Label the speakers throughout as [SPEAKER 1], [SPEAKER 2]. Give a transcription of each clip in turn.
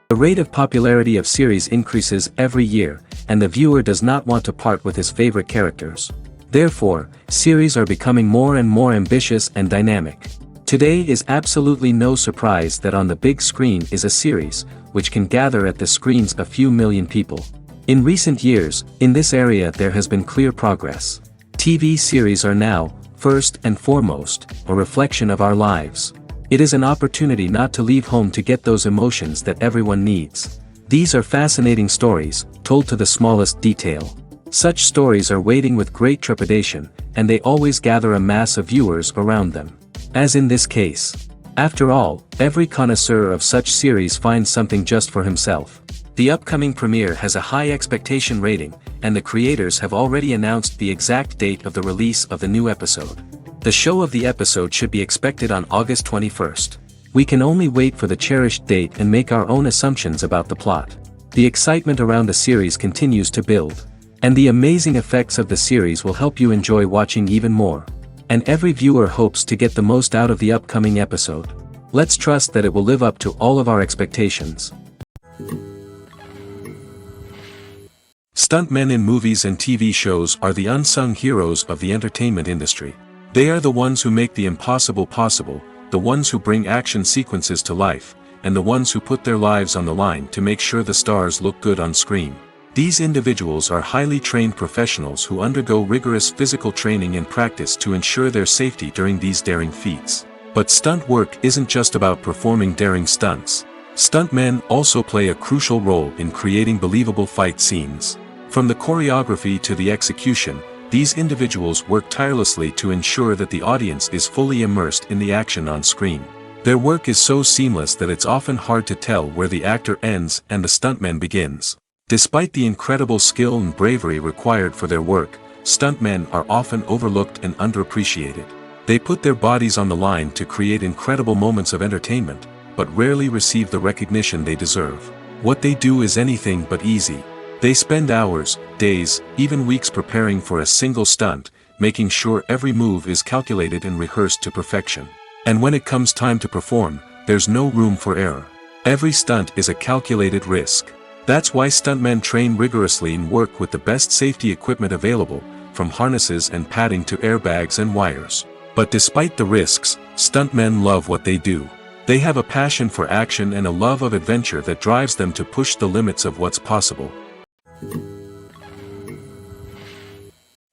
[SPEAKER 1] The rate of popularity of series increases every year, and the viewer does not want to part with his favorite characters. Therefore, series are becoming more and more ambitious and dynamic. Today is absolutely no surprise that on the big screen is a series, which can gather at the screens a few million people. In recent years, in this area there has been clear progress. TV series are now, first and foremost, a reflection of our lives. It is an opportunity not to leave home to get those emotions that everyone needs. These are fascinating stories, told to the smallest detail. Such stories are waiting with great trepidation, and they always gather a mass of viewers around them. As in this case. After all, every connoisseur of such series finds something just for himself. The upcoming premiere has a high expectation rating, and the creators have already announced the exact date of the release of the new episode. The show of the episode should be expected on August 21st. We can only wait for the cherished date and make our own assumptions about the plot. The excitement around the series continues to build. And the amazing effects of the series will help you enjoy watching even more. And every viewer hopes to get the most out of the upcoming episode. Let's trust that it will live up to all of our expectations. Stuntmen in movies and TV shows are the unsung heroes of the entertainment industry. They are the ones who make the impossible possible, the ones who bring action sequences to life, and the ones who put their lives on the line to make sure the stars look good on screen. These individuals are highly trained professionals who undergo rigorous physical training and practice to ensure their safety during these daring feats. But stunt work isn't just about performing daring stunts. Stuntmen also play a crucial role in creating believable fight scenes. From the choreography to the execution, these individuals work tirelessly to ensure that the audience is fully immersed in the action on screen. Their work is so seamless that it's often hard to tell where the actor ends and the stuntman begins. Despite the incredible skill and bravery required for their work, stuntmen are often overlooked and underappreciated. They put their bodies on the line to create incredible moments of entertainment, but rarely receive the recognition they deserve. What they do is anything but easy. They spend hours, days, even weeks preparing for a single stunt, making sure every move is calculated and rehearsed to perfection. And when it comes time to perform, there's no room for error. Every stunt is a calculated risk. That's why stuntmen train rigorously and work with the best safety equipment available, from harnesses and padding to airbags and wires. But despite the risks, stuntmen love what they do. They have a passion for action and a love of adventure that drives them to push the limits of what's possible.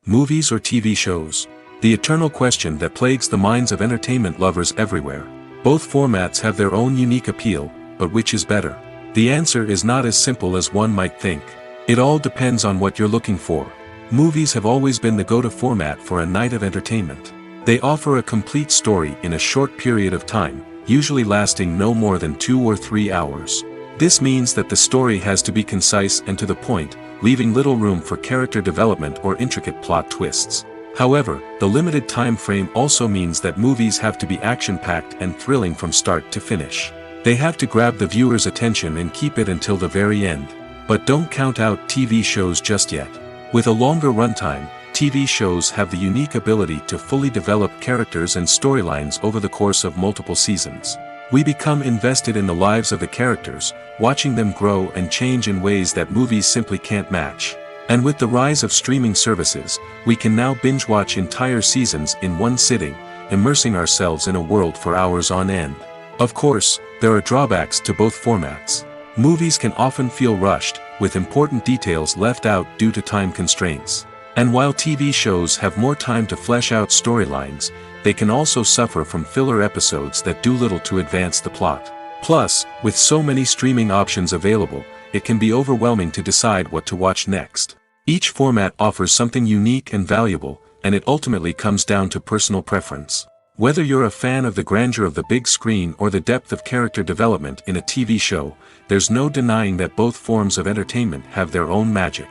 [SPEAKER 1] Movies or TV shows? The eternal question that plagues the minds of entertainment lovers everywhere. Both formats have their own unique appeal, but which is better? The answer is not as simple as one might think. It all depends on what you're looking for. Movies have always been the go-to format for a night of entertainment. They offer a complete story in a short period of time, usually lasting no more than 2 or 3 hours. This means that the story has to be concise and to the point, leaving little room for character development or intricate plot twists. However, the limited time frame also means that movies have to be action-packed and thrilling from start to finish. They have to grab the viewer's attention and keep it until the very end. But don't count out TV shows just yet. With a longer runtime, TV shows have the unique ability to fully develop characters and storylines over the course of multiple seasons. We become invested in the lives of the characters, watching them grow and change in ways that movies simply can't match. And with the rise of streaming services, we can now binge-watch entire seasons in one sitting, immersing ourselves in a world for hours on end. Of course, there are drawbacks to both formats. Movies can often feel rushed, with important details left out due to time constraints. And while TV shows have more time to flesh out storylines, they can also suffer from filler episodes that do little to advance the plot. Plus, with so many streaming options available, it can be overwhelming to decide what to watch next. Each format offers something unique and valuable, and it ultimately comes down to personal preference. Whether you're a fan of the grandeur of the big screen or the depth of character development in a TV show, there's no denying that both forms of entertainment have their own magic.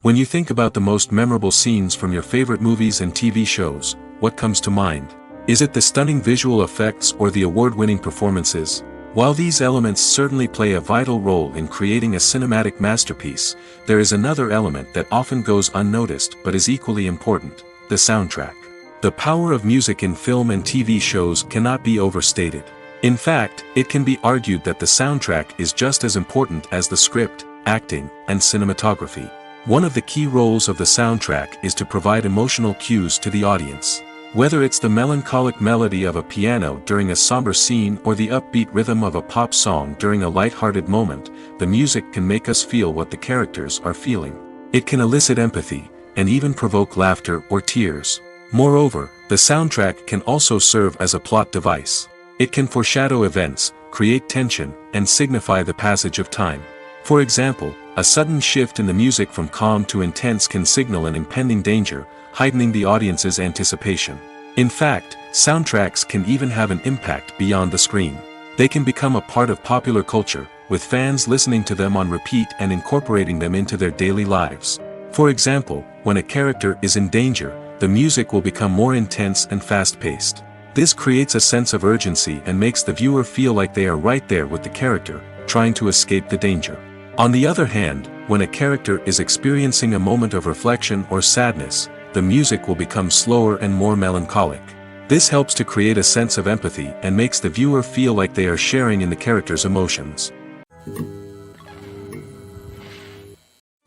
[SPEAKER 1] When you think about the most memorable scenes from your favorite movies and TV shows, what comes to mind? Is it the stunning visual effects or the award-winning performances? While these elements certainly play a vital role in creating a cinematic masterpiece, there is another element that often goes unnoticed but is equally important: the soundtrack. The power of music in film and TV shows cannot be overstated. In fact, it can be argued that the soundtrack is just as important as the script, acting, and cinematography. One of the key roles of the soundtrack is to provide emotional cues to the audience. Whether it's the melancholic melody of a piano during a somber scene or the upbeat rhythm of a pop song during a light-hearted moment, the music can make us feel what the characters are feeling. It can elicit empathy, and even provoke laughter or tears. Moreover, the soundtrack can also serve as a plot device. It can foreshadow events, create tension, and signify the passage of time. For example, a sudden shift in the music from calm to intense can signal an impending danger, heightening the audience's anticipation. In fact, soundtracks can even have an impact beyond the screen. They can become a part of popular culture, with fans listening to them on repeat and incorporating them into their daily lives. For example, when a character is in danger, the music will become more intense and fast-paced. This creates a sense of urgency and makes the viewer feel like they are right there with the character, trying to escape the danger. On the other hand, when a character is experiencing a moment of reflection or sadness, the music will become slower and more melancholic. This helps to create a sense of empathy and makes the viewer feel like they are sharing in the character's emotions.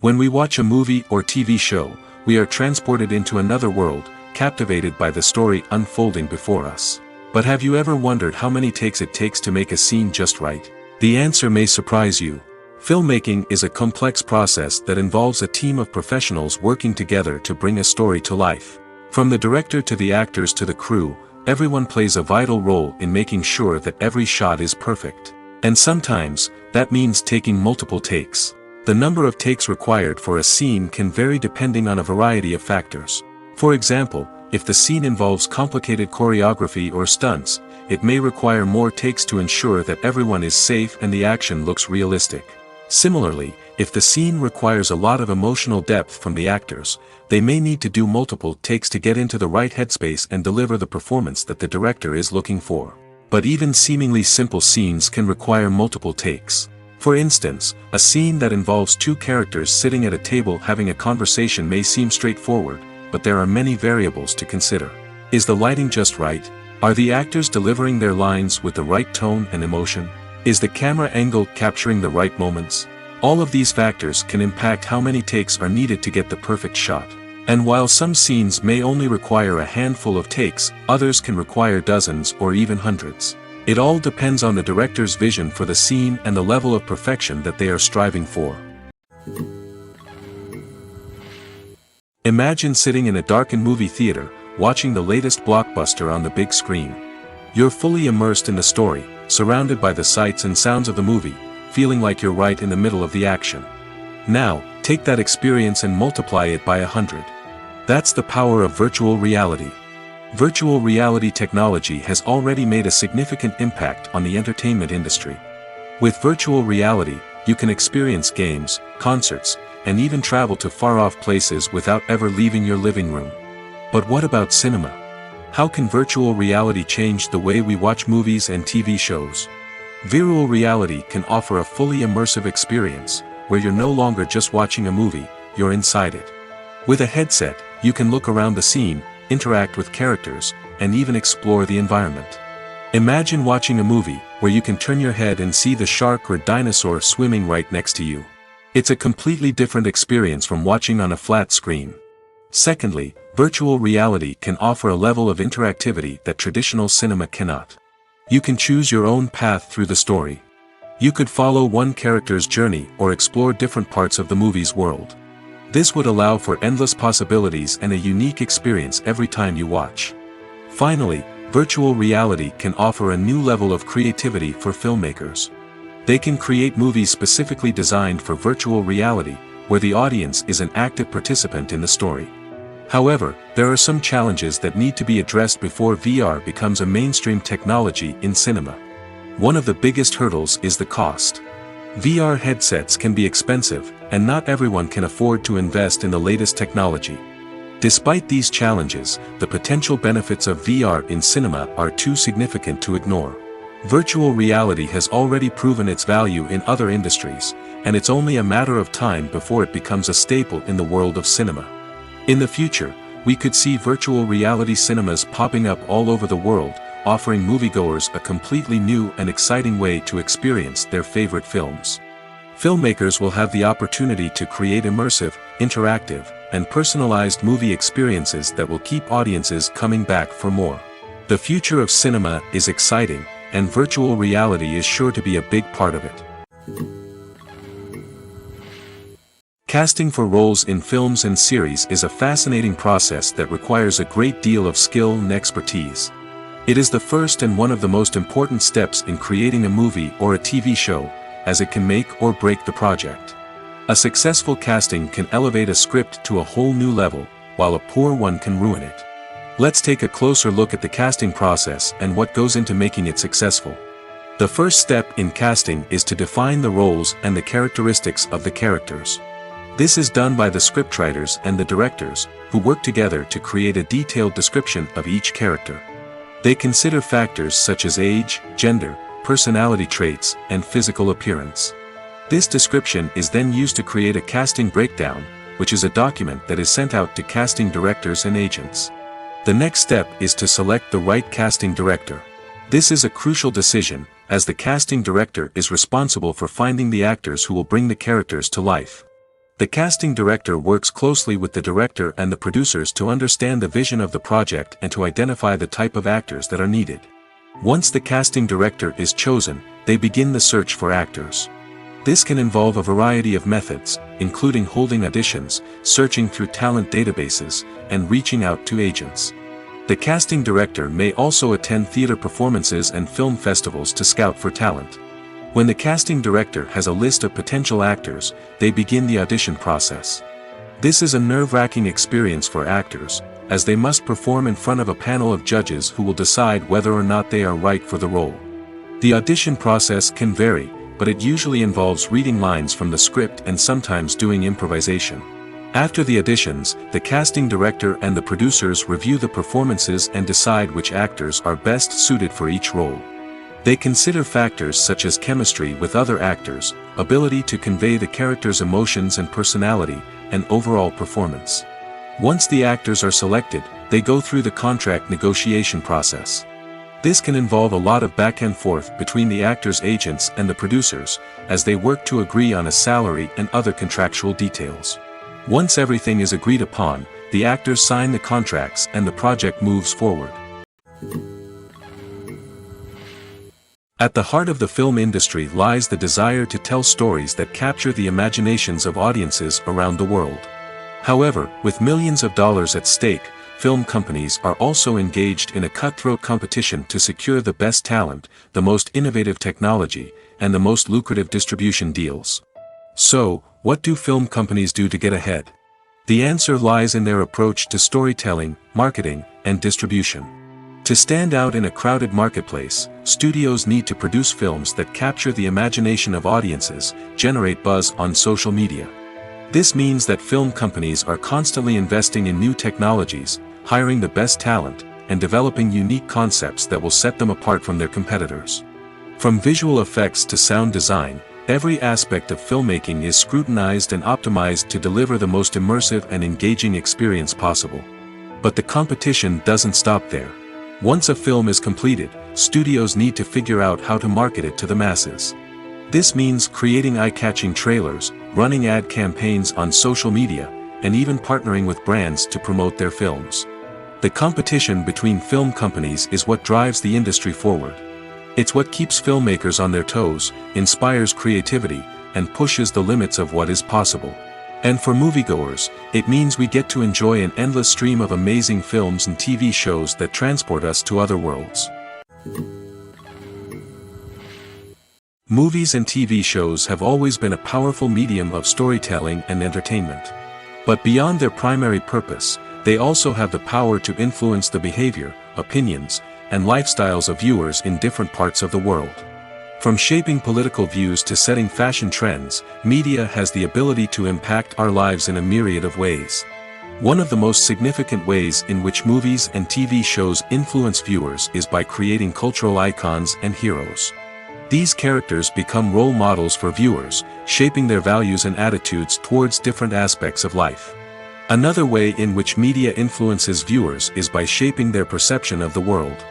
[SPEAKER 1] When we watch a movie or TV show, we are transported into another world, captivated by the story unfolding before us. But have you ever wondered how many takes it takes to make a scene just right? The answer may surprise you. Filmmaking is a complex process that involves a team of professionals working together to bring a story to life. From the director to the actors to the crew, everyone plays a vital role in making sure that every shot is perfect. And sometimes, that means taking multiple takes. The number of takes required for a scene can vary depending on a variety of factors. For example, if the scene involves complicated choreography or stunts, it may require more takes to ensure that everyone is safe and the action looks realistic. Similarly, if the scene requires a lot of emotional depth from the actors, they may need to do multiple takes to get into the right headspace and deliver the performance that the director is looking for. But even seemingly simple scenes can require multiple takes. For instance, a scene that involves two characters sitting at a table having a conversation may seem straightforward, but there are many variables to consider. Is the lighting just right? Are the actors delivering their lines with the right tone and emotion? Is the camera angle capturing the right moments? All of these factors can impact how many takes are needed to get the perfect shot. And while some scenes may only require a handful of takes, others can require dozens or even hundreds. It all depends on the director's vision for the scene and the level of perfection that they are striving for. Imagine sitting in a darkened movie theater, watching the latest blockbuster on the big screen. You're fully immersed in the story, surrounded by the sights and sounds of the movie, feeling like you're right in the middle of the action. Now, take that experience and multiply it by 100. That's the power of virtual reality. Virtual reality technology has already made a significant impact on the entertainment industry. With virtual reality, you can experience games, concerts, and even travel to far-off places without ever leaving your living room. But what about cinema? How can virtual reality change the way we watch movies and TV shows? Virtual reality can offer a fully immersive experience, where you're no longer just watching a movie, you're inside it. With a headset, you can look around the scene, interact with characters, and even explore the environment. Imagine watching a movie, where you can turn your head and see the shark or dinosaur swimming right next to you. It's a completely different experience from watching on a flat screen. Secondly, virtual reality can offer a level of interactivity that traditional cinema cannot. You can choose your own path through the story. You could follow one character's journey or explore different parts of the movie's world. This would allow for endless possibilities and a unique experience every time you watch. Finally, virtual reality can offer a new level of creativity for filmmakers. They can create movies specifically designed for virtual reality, where the audience is an active participant in the story. However, there are some challenges that need to be addressed before VR becomes a mainstream technology in cinema. One of the biggest hurdles is the cost. VR headsets can be expensive, and not everyone can afford to invest in the latest technology. Despite these challenges, the potential benefits of VR in cinema are too significant to ignore. Virtual reality has already proven its value in other industries, and it's only a matter of time before it becomes a staple in the world of cinema. In the future, we could see virtual reality cinemas popping up all over the world, offering moviegoers a completely new and exciting way to experience their favorite films. Filmmakers will have the opportunity to create immersive, interactive, and personalized movie experiences that will keep audiences coming back for more. The future of cinema is exciting, and virtual reality is sure to be a big part of it. Casting for roles in films and series is a fascinating process that requires a great deal of skill and expertise. It is the first and one of the most important steps in creating a movie or a TV show, as it can make or break the project. A successful casting can elevate a script to a whole new level, while a poor one can ruin it. Let's take a closer look at the casting process and what goes into making it successful. The first step in casting is to define the roles and the characteristics of the characters. This is done by the scriptwriters and the directors, who work together to create a detailed description of each character. They consider factors such as age, gender, personality traits, and physical appearance. This description is then used to create a casting breakdown, which is a document that is sent out to casting directors and agents. The next step is to select the right casting director. This is a crucial decision, as the casting director is responsible for finding the actors who will bring the characters to life. The casting director works closely with the director and the producers to understand the vision of the project and to identify the type of actors that are needed. Once the casting director is chosen, they begin the search for actors. This can involve a variety of methods, including holding auditions, searching through talent databases, and reaching out to agents. The casting director may also attend theater performances and film festivals to scout for talent. When the casting director has a list of potential actors, they begin the audition process. This is a nerve-wracking experience for actors, as they must perform in front of a panel of judges who will decide whether or not they are right for the role. The audition process can vary, but it usually involves reading lines from the script and sometimes doing improvisation. After the auditions, the casting director and the producers review the performances and decide which actors are best suited for each role. They consider factors such as chemistry with other actors, ability to convey the character's emotions and personality, and overall performance. Once the actors are selected, they go through the contract negotiation process. This can involve a lot of back and forth between the actors' agents and the producers, as they work to agree on a salary and other contractual details. Once everything is agreed upon, the actors sign the contracts and the project moves forward. At the heart of the film industry lies the desire to tell stories that capture the imaginations of audiences around the world. However, with millions of dollars at stake, film companies are also engaged in a cutthroat competition to secure the best talent, the most innovative technology, and the most lucrative distribution deals. So, what do film companies do to get ahead? The answer lies in their approach to storytelling, marketing, and distribution. To stand out in a crowded marketplace, studios need to produce films that capture the imagination of audiences, generate buzz on social media. This means that film companies are constantly investing in new technologies, hiring the best talent, and developing unique concepts that will set them apart from their competitors. From visual effects to sound design, every aspect of filmmaking is scrutinized and optimized to deliver the most immersive and engaging experience possible. But the competition doesn't stop there. Once a film is completed, studios need to figure out how to market it to the masses. This means creating eye-catching trailers, running ad campaigns on social media, and even partnering with brands to promote their films. The competition between film companies is what drives the industry forward. It's what keeps filmmakers on their toes, inspires creativity, and pushes the limits of what is possible. And for moviegoers, it means we get to enjoy an endless stream of amazing films and TV shows that transport us to other worlds. Movies and TV shows have always been a powerful medium of storytelling and entertainment. But beyond their primary purpose, they also have the power to influence the behavior, opinions, and lifestyles of viewers in different parts of the world. From shaping political views to setting fashion trends, media has the ability to impact our lives in a myriad of ways. One of the most significant ways in which movies and TV shows influence viewers is by creating cultural icons and heroes. These characters become role models for viewers, shaping their values and attitudes towards different aspects of life. Another way in which media influences viewers is by shaping their perception of the world.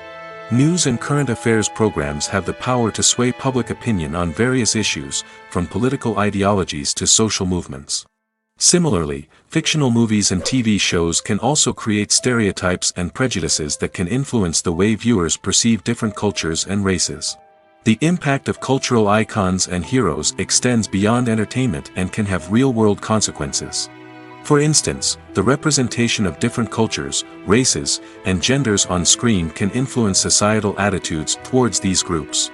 [SPEAKER 1] News and current affairs programs have the power to sway public opinion on various issues, from political ideologies to social movements. Similarly, fictional movies and TV shows can also create stereotypes and prejudices that can influence the way viewers perceive different cultures and races. The impact of cultural icons and heroes extends beyond entertainment and can have real-world consequences. For instance, the representation of different cultures, races, and genders on screen can influence societal attitudes towards these groups.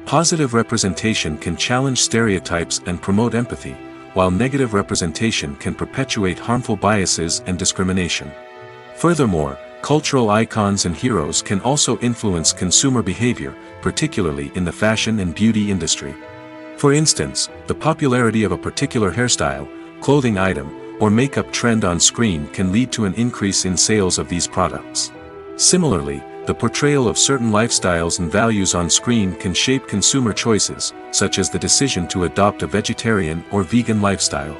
[SPEAKER 1] Positive representation can challenge stereotypes and promote empathy, while negative representation can perpetuate harmful biases and discrimination. Furthermore, cultural icons and heroes can also influence consumer behavior, particularly in the fashion and beauty industry. For instance, the popularity of a particular hairstyle, clothing item, or makeup trend on screen can lead to an increase in sales of these products. Similarly, the portrayal of certain lifestyles and values on screen can shape consumer choices, such as the decision to adopt a vegetarian or vegan lifestyle.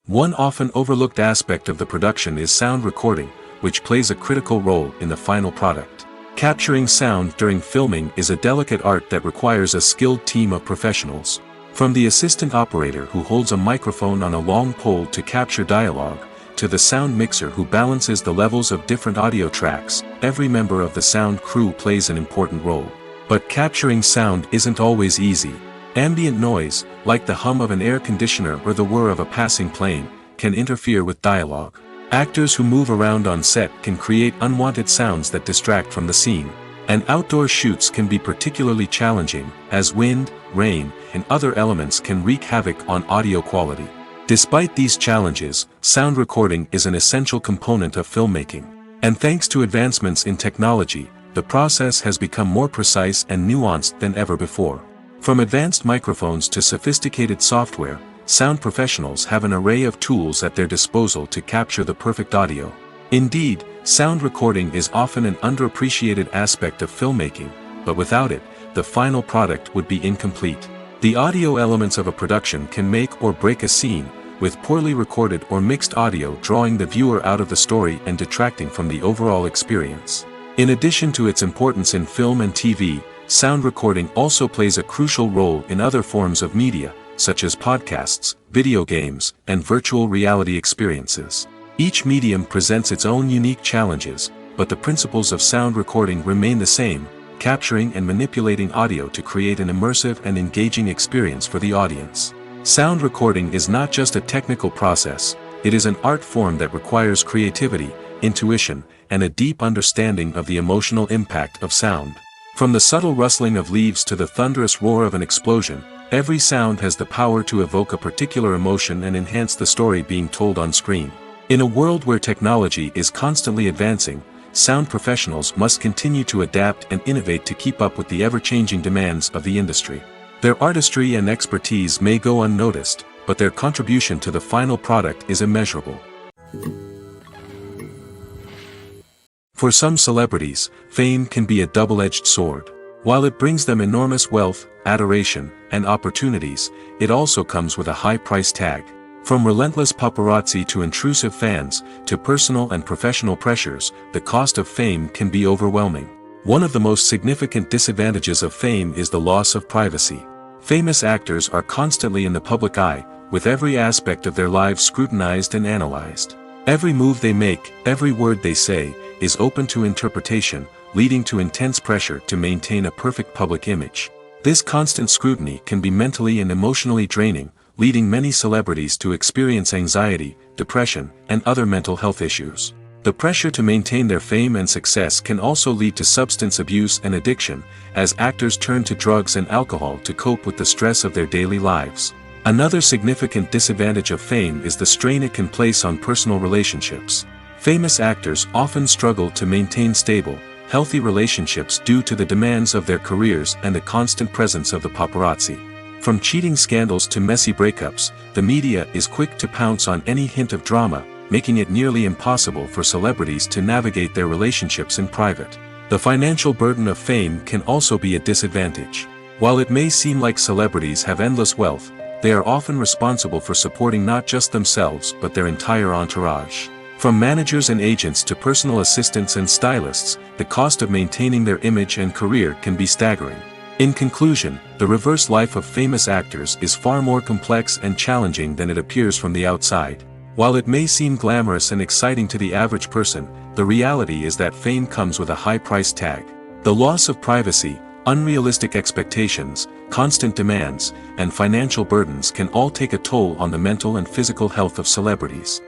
[SPEAKER 1] One often overlooked aspect of the production is sound recording, which plays a critical role in the final product. Capturing sound during filming is a delicate art that requires a skilled team of professionals. From the assistant operator who holds a microphone on a long pole to capture dialogue, to the sound mixer who balances the levels of different audio tracks, every member of the sound crew plays an important role. But capturing sound isn't always easy. Ambient noise, like the hum of an air conditioner or the whir of a passing plane, can interfere with dialogue. Actors who move around on set can create unwanted sounds that distract from the scene. And outdoor shoots can be particularly challenging, as wind, rain, and other elements can wreak havoc on audio quality. Despite these challenges, sound recording is an essential component of filmmaking. And thanks to advancements in technology, the process has become more precise and nuanced than ever before. From advanced microphones to sophisticated software, sound professionals have an array of tools at their disposal to capture the perfect audio. Indeed, sound recording is often an underappreciated aspect of filmmaking, but without it, the final product would be incomplete. The audio elements of a production can make or break a scene, with poorly recorded or mixed audio drawing the viewer out of the story and detracting from the overall experience. In addition to its importance in film and TV, sound recording also plays a crucial role in other forms of media, such as podcasts, video games, and virtual reality experiences. Each medium presents its own unique challenges, but the principles of sound recording remain the same, capturing and manipulating audio to create an immersive and engaging experience for the audience. Sound recording is not just a technical process, it is an art form that requires creativity, intuition, and a deep understanding of the emotional impact of sound. From the subtle rustling of leaves to the thunderous roar of an explosion, every sound has the power to evoke a particular emotion and enhance the story being told on screen. In a world where technology is constantly advancing, sound professionals must continue to adapt and innovate to keep up with the ever-changing demands of the industry. Their artistry and expertise may go unnoticed, but their contribution to the final product is immeasurable. For some celebrities, fame can be a double-edged sword. While it brings them enormous wealth, adoration, and opportunities, it also comes with a high price tag. From relentless paparazzi to intrusive fans, to personal and professional pressures, the cost of fame can be overwhelming. One of the most significant disadvantages of fame is the loss of privacy. Famous actors are constantly in the public eye, with every aspect of their lives scrutinized and analyzed. Every move they make, every word they say, is open to interpretation, leading to intense pressure to maintain a perfect public image. This constant scrutiny can be mentally and emotionally draining, leading many celebrities to experience anxiety, depression, and other mental health issues. The pressure to maintain their fame and success can also lead to substance abuse and addiction, as actors turn to drugs and alcohol to cope with the stress of their daily lives. Another significant disadvantage of fame is the strain it can place on personal relationships. Famous actors often struggle to maintain stable, healthy relationships due to the demands of their careers and the constant presence of the paparazzi. From cheating scandals to messy breakups, the media is quick to pounce on any hint of drama, making it nearly impossible for celebrities to navigate their relationships in private. The financial burden of fame can also be a disadvantage. While it may seem like celebrities have endless wealth, they are often responsible for supporting not just themselves but their entire entourage. From managers and agents to personal assistants and stylists, the cost of maintaining their image and career can be staggering. In conclusion, the reverse life of famous actors is far more complex and challenging than it appears from the outside. While it may seem glamorous and exciting to the average person, the reality is that fame comes with a high price tag. The loss of privacy, unrealistic expectations, constant demands, and financial burdens can all take a toll on the mental and physical health of celebrities.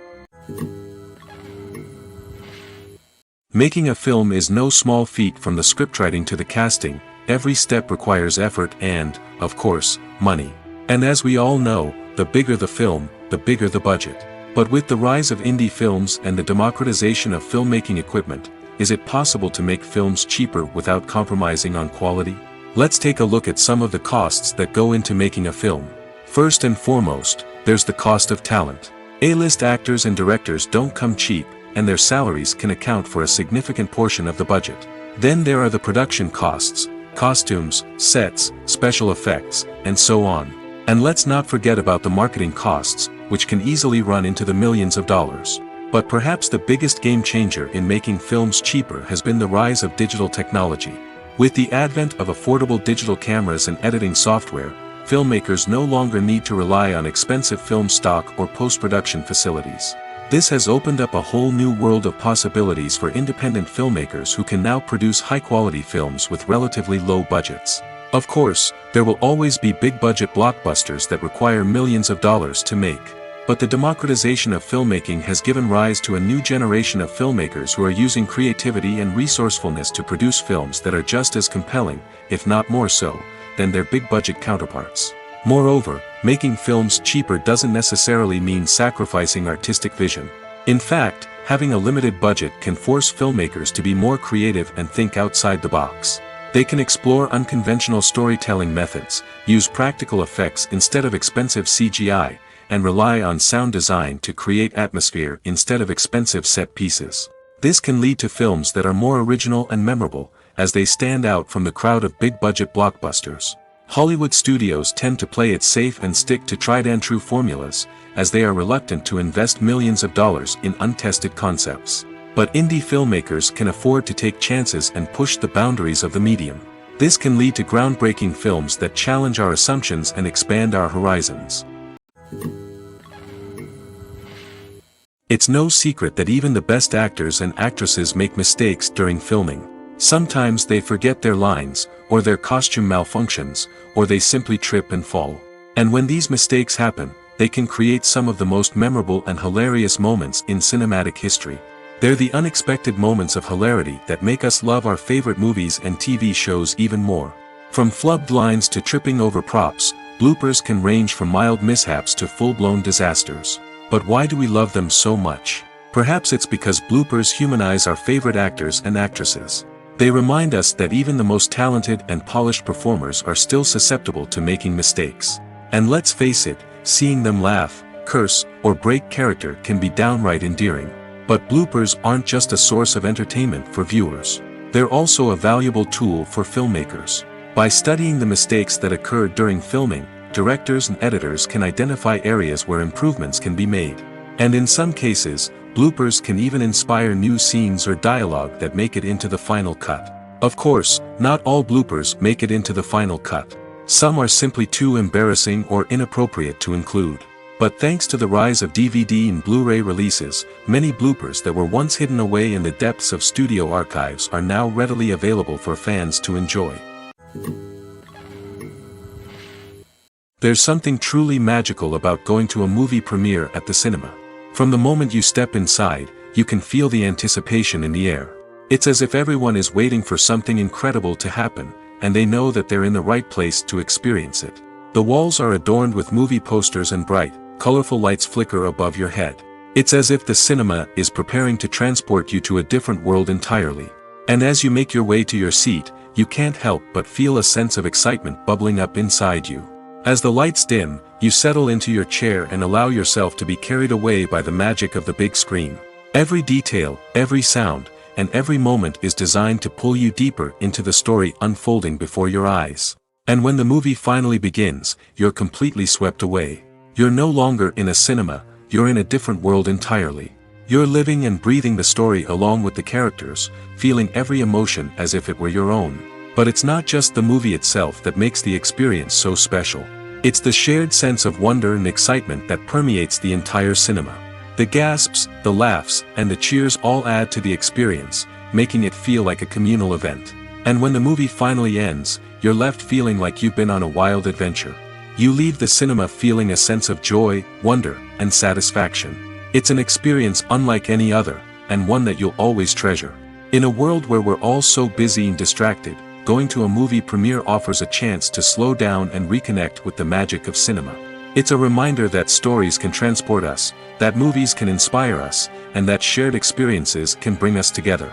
[SPEAKER 1] Making a film is no small feat. From the scriptwriting to the casting, every step requires effort and, of course, money. And as we all know, the bigger the film, the bigger the budget. But with the rise of indie films and the democratization of filmmaking equipment, is it possible to make films cheaper without compromising on quality? Let's take a look at some of the costs that go into making a film. First and foremost, there's the cost of talent. A-list actors and directors don't come cheap, and their salaries can account for a significant portion of the budget. Then there are the production costs, costumes, sets, special effects, and so on. And let's not forget about the marketing costs, which can easily run into the millions of dollars. But perhaps the biggest game changer in making films cheaper has been the rise of digital technology. With the advent of affordable digital cameras and editing software, filmmakers no longer need to rely on expensive film stock or post-production facilities. This has opened up a whole new world of possibilities for independent filmmakers who can now produce high-quality films with relatively low budgets. Of course, there will always be big-budget blockbusters that require millions of dollars to make. But the democratization of filmmaking has given rise to a new generation of filmmakers who are using creativity and resourcefulness to produce films that are just as compelling, if not more so, than their big-budget counterparts. Moreover, making films cheaper doesn't necessarily mean sacrificing artistic vision. In fact, having a limited budget can force filmmakers to be more creative and think outside the box. They can explore unconventional storytelling methods, use practical effects instead of expensive CGI, and rely on sound design to create atmosphere instead of expensive set pieces. This can lead to films that are more original and memorable, as they stand out from the crowd of big-budget blockbusters. Hollywood studios tend to play it safe and stick to tried-and-true formulas, as they are reluctant to invest millions of dollars in untested concepts. But indie filmmakers can afford to take chances and push the boundaries of the medium. This can lead to groundbreaking films that challenge our assumptions and expand our horizons. It's no secret that even the best actors and actresses make mistakes during filming. Sometimes they forget their lines, or their costume malfunctions, or they simply trip and fall. And when these mistakes happen, they can create some of the most memorable and hilarious moments in cinematic history. They're the unexpected moments of hilarity that make us love our favorite movies and TV shows even more. From flubbed lines to tripping over props, bloopers can range from mild mishaps to full-blown disasters. But why do we love them so much? Perhaps it's because bloopers humanize our favorite actors and actresses. They remind us that even the most talented and polished performers are still susceptible to making mistakes. And let's face it, seeing them laugh, curse, or break character can be downright endearing. But bloopers aren't just a source of entertainment for viewers. They're also a valuable tool for filmmakers. By studying the mistakes that occurred during filming, directors and editors can identify areas where improvements can be made. And in some cases, bloopers can even inspire new scenes or dialogue that make it into the final cut. Of course, not all bloopers make it into the final cut. Some are simply too embarrassing or inappropriate to include. But thanks to the rise of DVD and Blu-ray releases, many bloopers that were once hidden away in the depths of studio archives are now readily available for fans to enjoy. There's something truly magical about going to a movie premiere at the cinema. From the moment you step inside, you can feel the anticipation in the air. It's as if everyone is waiting for something incredible to happen, and they know that they're in the right place to experience it. The walls are adorned with movie posters and bright, colorful lights flicker above your head. It's as if the cinema is preparing to transport you to a different world entirely. And as you make your way to your seat, you can't help but feel a sense of excitement bubbling up inside you. As the lights dim, you settle into your chair and allow yourself to be carried away by the magic of the big screen. Every detail, every sound, and every moment is designed to pull you deeper into the story unfolding before your eyes. And when the movie finally begins, you're completely swept away. You're no longer in a cinema, you're in a different world entirely. You're living and breathing the story along with the characters, feeling every emotion as if it were your own. But it's not just the movie itself that makes the experience so special. It's the shared sense of wonder and excitement that permeates the entire cinema. The gasps, the laughs, and the cheers all add to the experience, making it feel like a communal event. And when the movie finally ends, you're left feeling like you've been on a wild adventure. You leave the cinema feeling a sense of joy, wonder, and satisfaction. It's an experience unlike any other, and one that you'll always treasure. In a world where we're all so busy and distracted, going to a movie premiere offers a chance to slow down and reconnect with the magic of cinema. It's a reminder that stories can transport us, that movies can inspire us, and that shared experiences can bring us together.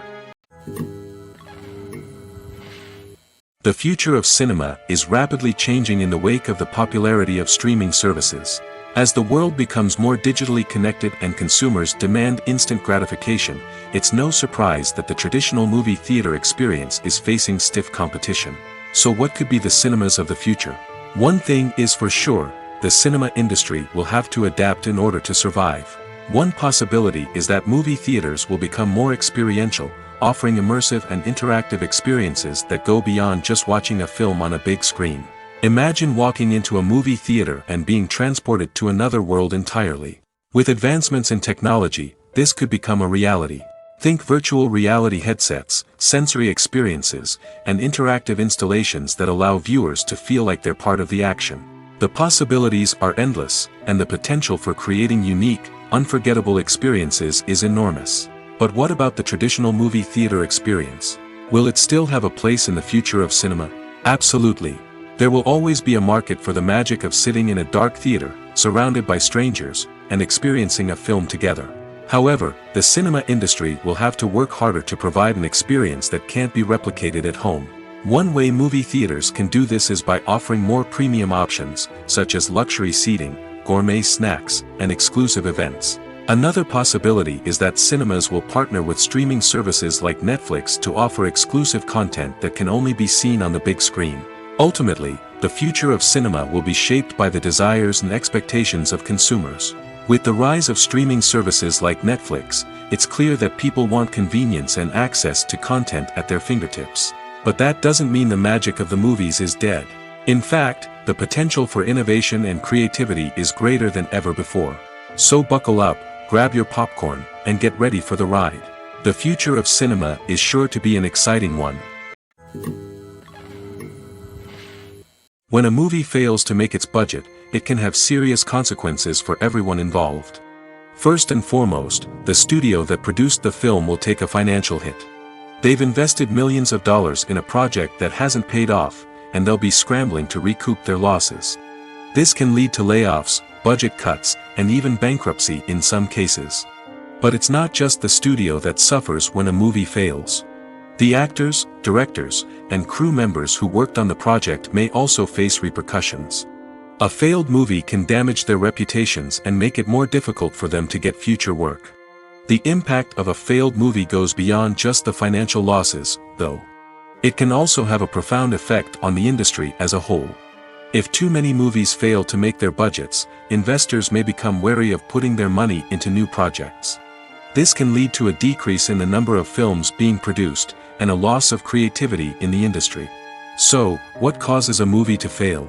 [SPEAKER 1] The future of cinema is rapidly changing in the wake of the popularity of streaming services. As the world becomes more digitally connected and consumers demand instant gratification, it's no surprise that the traditional movie theater experience is facing stiff competition. So what could be the cinemas of the future? One thing is for sure, the cinema industry will have to adapt in order to survive. One possibility is that movie theaters will become more experiential, offering immersive and interactive experiences that go beyond just watching a film on a big screen. Imagine walking into a movie theater and being transported to another world entirely. With advancements in technology, this could become a reality. Think virtual reality headsets, sensory experiences, and interactive installations that allow viewers to feel like they're part of the action. The possibilities are endless, and the potential for creating unique, unforgettable experiences is enormous. But what about the traditional movie theater experience? Will it still have a place in the future of cinema? Absolutely. There will always be a market for the magic of sitting in a dark theater, surrounded by strangers, and experiencing a film together. However, the cinema industry will have to work harder to provide an experience that can't be replicated at home. One way movie theaters can do this is by offering more premium options, such as luxury seating, gourmet snacks, and exclusive events. Another possibility is that cinemas will partner with streaming services like Netflix to offer exclusive content that can only be seen on the big screen. Ultimately, the future of cinema will be shaped by the desires and expectations of consumers. With the rise of streaming services like Netflix, it's clear that people want convenience and access to content at their fingertips. But that doesn't mean the magic of the movies is dead. In fact, the potential for innovation and creativity is greater than ever before. So buckle up, grab your popcorn, and get ready for the ride. The future of cinema is sure to be an exciting one. When a movie fails to make its budget, it can have serious consequences for everyone involved. First and foremost, the studio that produced the film will take a financial hit. They've invested millions of dollars in a project that hasn't paid off, and they'll be scrambling to recoup their losses. This can lead to layoffs, budget cuts, and even bankruptcy in some cases. But it's not just the studio that suffers when a movie fails. The actors, directors, and crew members who worked on the project may also face repercussions. A failed movie can damage their reputations and make it more difficult for them to get future work. The impact of a failed movie goes beyond just the financial losses, though. It can also have a profound effect on the industry as a whole. If too many movies fail to make their budgets, investors may become wary of putting their money into new projects. This can lead to a decrease in the number of films being produced, and a loss of creativity in the industry. So, what causes a movie to fail?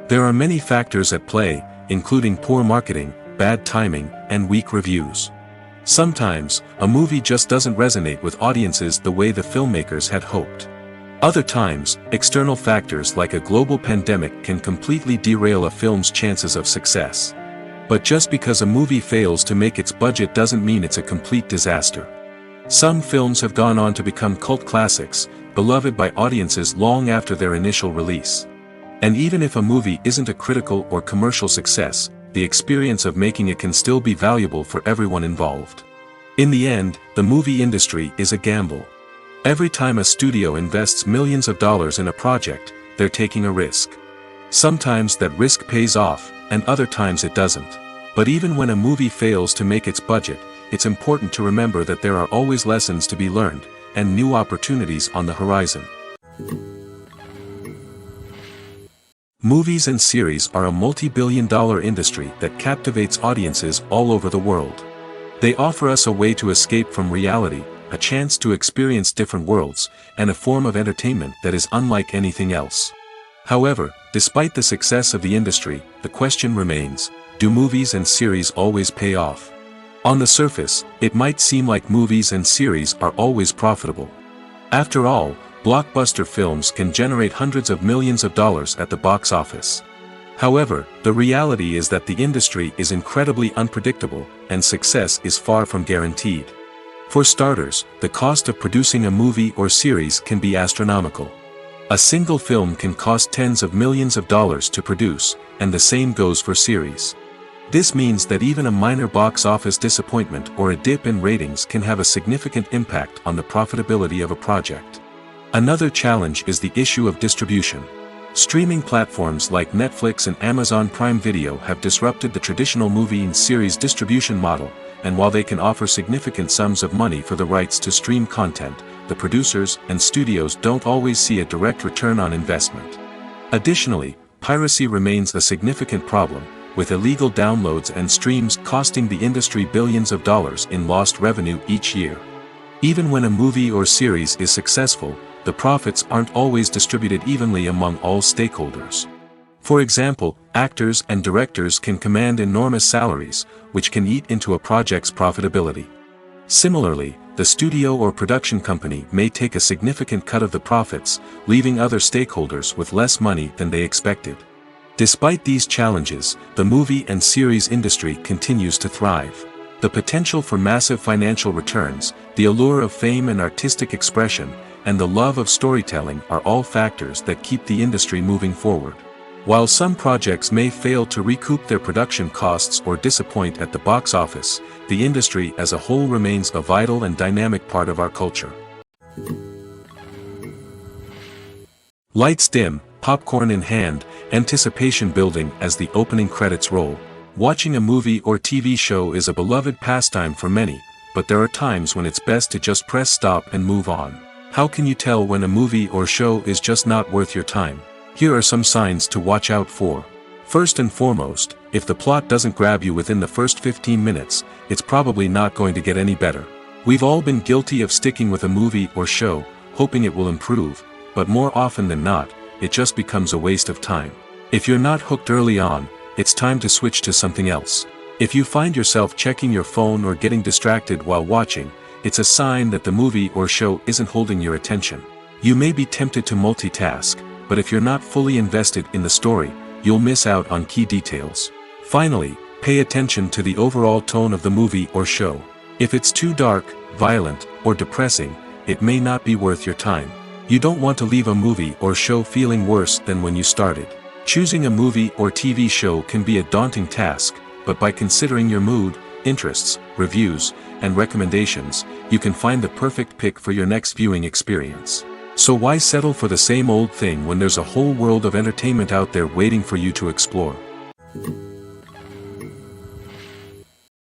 [SPEAKER 1] There are many factors at play, including poor marketing, bad timing, and weak reviews. Sometimes, a movie just doesn't resonate with audiences the way the filmmakers had hoped. Other times, external factors like a global pandemic can completely derail a film's chances of success. But just because a movie fails to make its budget doesn't mean it's a complete disaster. Some films have gone on to become cult classics, beloved by audiences long after their initial release. And even if a movie isn't a critical or commercial success, the experience of making it can still be valuable for everyone involved. In the end, the movie industry is a gamble. Every time a studio invests millions of dollars in a project, they're taking a risk. Sometimes that risk pays off, and other times it doesn't. But even when a movie fails to make its budget, it's important to remember that there are always lessons to be learned, and new opportunities on the horizon. Movies and series are a multi-billion-dollar industry that captivates audiences all over the world. They offer us a way to escape from reality, a chance to experience different worlds, and a form of entertainment that is unlike anything else. However, despite the success of the industry, the question remains, do movies and series always pay off? On the surface, it might seem like movies and series are always profitable. After all, blockbuster films can generate hundreds of millions of dollars at the box office. However, the reality is that the industry is incredibly unpredictable, and success is far from guaranteed. For starters, the cost of producing a movie or series can be astronomical. A single film can cost tens of millions of dollars to produce, and the same goes for series. This means that even a minor box office disappointment or a dip in ratings can have a significant impact on the profitability of a project. Another challenge is the issue of distribution. Streaming platforms like Netflix and Amazon Prime Video have disrupted the traditional movie and series distribution model, and while they can offer significant sums of money for the rights to stream content, the producers and studios don't always see a direct return on investment. Additionally, piracy remains a significant problem, with illegal downloads and streams costing the industry billions of dollars in lost revenue each year. Even when a movie or series is successful, the profits aren't always distributed evenly among all stakeholders. For example, actors and directors can command enormous salaries, which can eat into a project's profitability. Similarly, the studio or production company may take a significant cut of the profits, leaving other stakeholders with less money than they expected. Despite these challenges, the movie and series industry continues to thrive. The potential for massive financial returns, the allure of fame and artistic expression, and the love of storytelling are all factors that keep the industry moving forward. While some projects may fail to recoup their production costs or disappoint at the box office, the industry as a whole remains a vital and dynamic part of our culture. Lights dim, popcorn in hand, anticipation building as the opening credits roll. Watching a movie or TV show is a beloved pastime for many, but there are times when it's best to just press stop and move on. How can you tell when a movie or show is just not worth your time? Here are some signs to watch out for. First and foremost, if the plot doesn't grab you within the first 15 minutes, it's probably not going to get any better. We've all been guilty of sticking with a movie or show, hoping it will improve, but more often than not, it just becomes a waste of time. If you're not hooked early on, it's time to switch to something else. If you find yourself checking your phone or getting distracted while watching, it's a sign that the movie or show isn't holding your attention. You may be tempted to multitask, but if you're not fully invested in the story, you'll miss out on key details. Finally, pay attention to the overall tone of the movie or show. If it's too dark, violent, or depressing, it may not be worth your time. You don't want to leave a movie or show feeling worse than when you started. Choosing a movie or TV show can be a daunting task, but by considering your mood, interests, reviews, and recommendations, you can find the perfect pick for your next viewing experience. So why settle for the same old thing when there's a whole world of entertainment out there waiting for you to explore?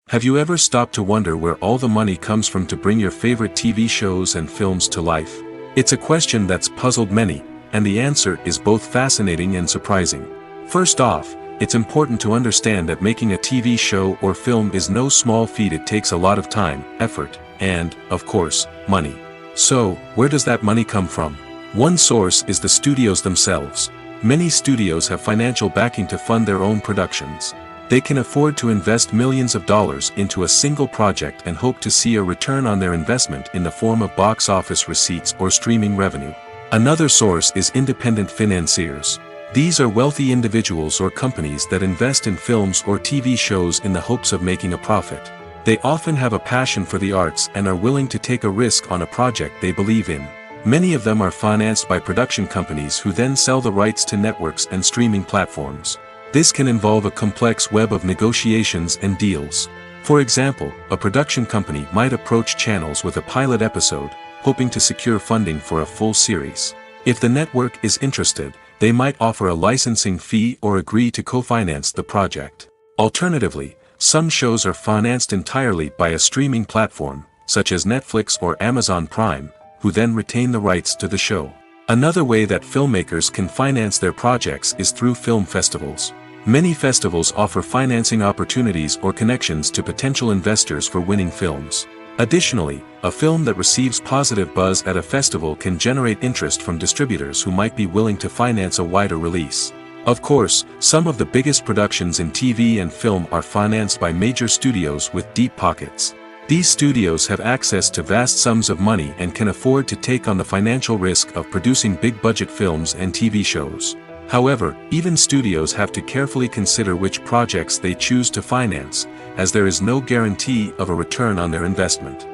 [SPEAKER 1] Have you ever stopped to wonder where all the money comes from to bring your favorite TV shows and films to life? It's a question that's puzzled many, and the answer is both fascinating and surprising. First off, it's important to understand that making a TV show or film is no small feat. It takes a lot of time, effort, and, of course, money. So, where does that money come from? One source is the studios themselves. Many studios have financial backing to fund their own productions. They can afford to invest millions of dollars into a single project and hope to see a return on their investment in the form of box office receipts or streaming revenue. Another source is independent financiers. These are wealthy individuals or companies that invest in films or TV shows in the hopes of making a profit. They often have a passion for the arts and are willing to take a risk on a project they believe in. Many of them are financed by production companies who then sell the rights to networks and streaming platforms. This can involve a complex web of negotiations and deals. For example, a production company might approach channels with a pilot episode, hoping to secure funding for a full series. If the network is interested, they might offer a licensing fee or agree to co-finance the project. Alternatively, some shows are financed entirely by a streaming platform, such as Netflix or Amazon Prime, who then retain the rights to the show. Another way that filmmakers can finance their projects is through film festivals. Many festivals offer financing opportunities or connections to potential investors for winning films. Additionally, a film that receives positive buzz at a festival can generate interest from distributors who might be willing to finance a wider release. Of course, some of the biggest productions in TV and film are financed by major studios with deep pockets. These studios have access to vast sums of money and can afford to take on the financial risk of producing big-budget films and TV shows. However, even studios have to carefully consider which projects they choose to finance, as there is no guarantee of a return on their investment.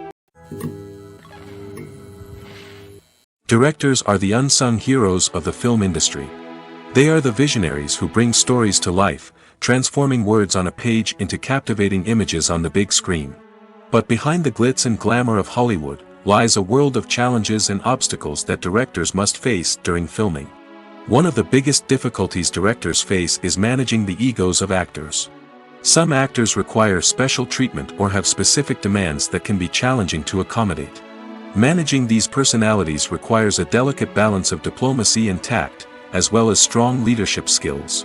[SPEAKER 1] Directors are the unsung heroes of the film industry. They are the visionaries who bring stories to life, transforming words on a page into captivating images on the big screen. But behind the glitz and glamour of Hollywood lies a world of challenges and obstacles that directors must face during filming. One of the biggest difficulties directors face is managing the egos of actors. Some actors require special treatment or have specific demands that can be challenging to accommodate. Managing these personalities requires a delicate balance of diplomacy and tact, as well as strong leadership skills.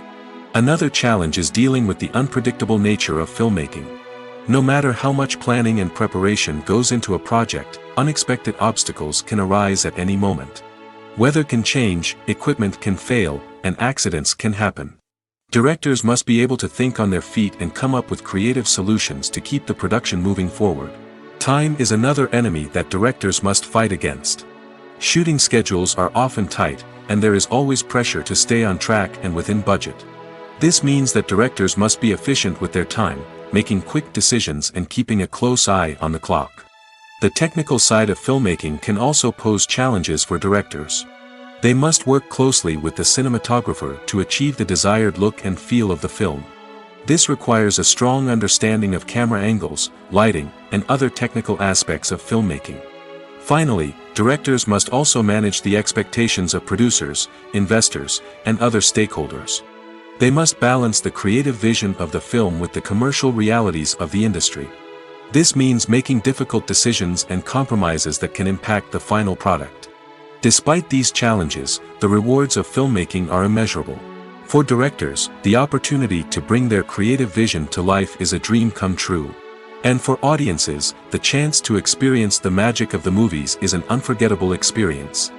[SPEAKER 1] Another challenge is dealing with the unpredictable nature of filmmaking. No matter how much planning and preparation goes into a project, unexpected obstacles can arise at any moment. Weather can change, equipment can fail, and accidents can happen. Directors must be able to think on their feet and come up with creative solutions to keep the production moving forward. Time is another enemy that directors must fight against. Shooting schedules are often tight, and there is always pressure to stay on track and within budget. This means that directors must be efficient with their time, making quick decisions and keeping a close eye on the clock. The technical side of filmmaking can also pose challenges for directors. They must work closely with the cinematographer to achieve the desired look and feel of the film. This requires a strong understanding of camera angles, lighting, and other technical aspects of filmmaking. Finally, directors must also manage the expectations of producers, investors, and other stakeholders. They must balance the creative vision of the film with the commercial realities of the industry. This means making difficult decisions and compromises that can impact the final product. Despite these challenges, the rewards of filmmaking are immeasurable. For directors, the opportunity to bring their creative vision to life is a dream come true. And for audiences, the chance to experience the magic of the movies is an unforgettable experience.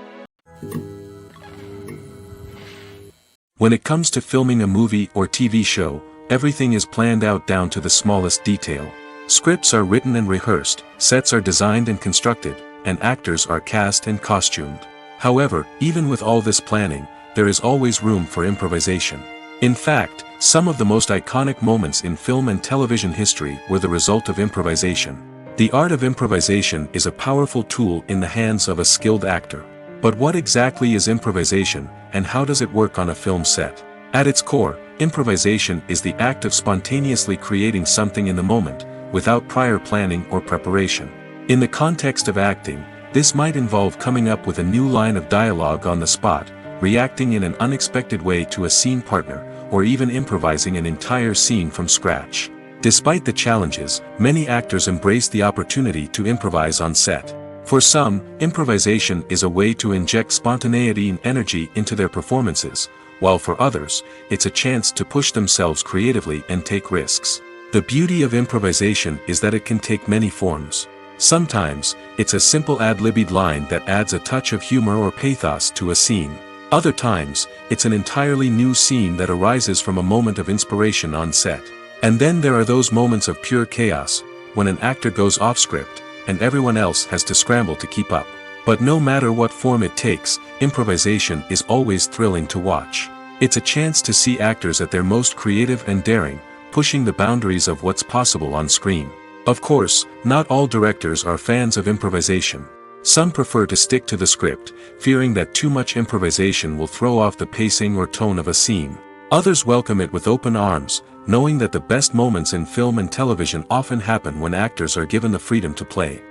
[SPEAKER 1] When it comes to filming a movie or TV show, everything is planned out down to the smallest detail. Scripts are written and rehearsed, sets are designed and constructed, and actors are cast and costumed. However, even with all this planning, there is always room for improvisation. In fact, some of the most iconic moments in film and television history were the result of improvisation. The art of improvisation is a powerful tool in the hands of a skilled actor. But what exactly is improvisation, and how does it work on a film set? At its core, improvisation is the act of spontaneously creating something in the moment, without prior planning or preparation. In the context of acting, this might involve coming up with a new line of dialogue on the spot, reacting in an unexpected way to a scene partner, or even improvising an entire scene from scratch. Despite the challenges, many actors embrace the opportunity to improvise on set. For some, improvisation is a way to inject spontaneity and energy into their performances, while for others, it's a chance to push themselves creatively and take risks. The beauty of improvisation is that it can take many forms. Sometimes, it's a simple ad-libbed line that adds a touch of humor or pathos to a scene. Other times, it's an entirely new scene that arises from a moment of inspiration on set. And then there are those moments of pure chaos, when an actor goes off script, and everyone else has to scramble to keep up. But no matter what form it takes, improvisation is always thrilling to watch. It's a chance to see actors at their most creative and daring, pushing the boundaries of what's possible on screen. Of course, not all directors are fans of improvisation. Some prefer to stick to the script, fearing that too much improvisation will throw off the pacing or tone of a scene. Others welcome it with open arms, knowing that the best moments in film and television often happen when actors are given the freedom to play.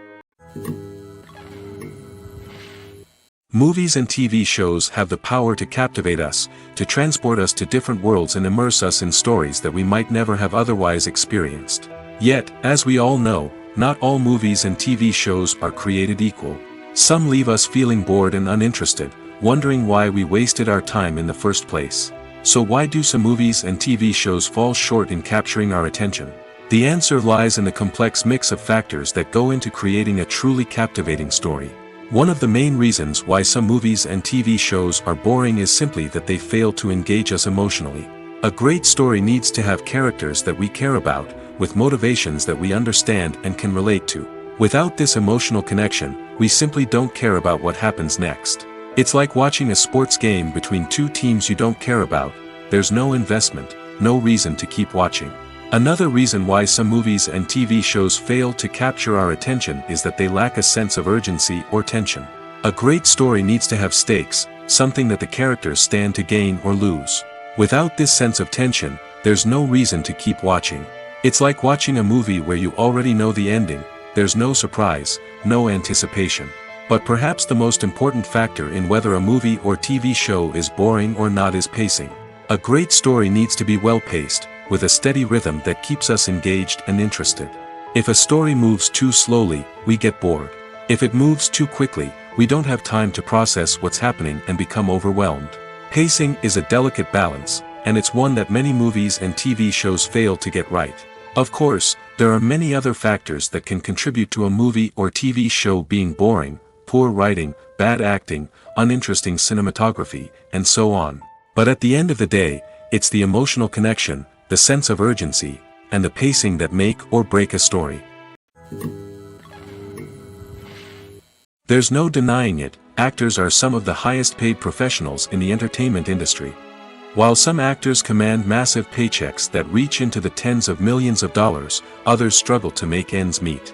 [SPEAKER 1] Movies and TV shows have the power to captivate us, to transport us to different worlds and immerse us in stories that we might never have otherwise experienced. Yet, as we all know, not all movies and TV shows are created equal. Some leave us feeling bored and uninterested, wondering why we wasted our time in the first place. So why do some movies and TV shows fall short in capturing our attention? The answer lies in the complex mix of factors that go into creating a truly captivating story. One of the main reasons why some movies and TV shows are boring is simply that they fail to engage us emotionally. A great story needs to have characters that we care about, with motivations that we understand and can relate to. Without this emotional connection, we simply don't care about what happens next. It's like watching a sports game between two teams you don't care about. There's no investment, no reason to keep watching. Another reason why some movies and TV shows fail to capture our attention is that they lack a sense of urgency or tension. A great story needs to have stakes, something that the characters stand to gain or lose. Without this sense of tension, there's no reason to keep watching. It's like watching a movie where you already know the ending. There's no surprise, no anticipation. But perhaps the most important factor in whether a movie or TV show is boring or not is pacing. A great story needs to be well-paced, with a steady rhythm that keeps us engaged and interested. If a story moves too slowly, we get bored. If it moves too quickly, we don't have time to process what's happening and become overwhelmed. Pacing is a delicate balance, and it's one that many movies and TV shows fail to get right. Of course, there are many other factors that can contribute to a movie or TV show being boring: poor writing, bad acting, uninteresting cinematography, and so on. But at the end of the day, it's the emotional connection, the sense of urgency, and the pacing that make or break a story. There's no denying it, actors are some of the highest paid professionals in the entertainment industry. While some actors command massive paychecks that reach into the tens of millions of dollars, others struggle to make ends meet.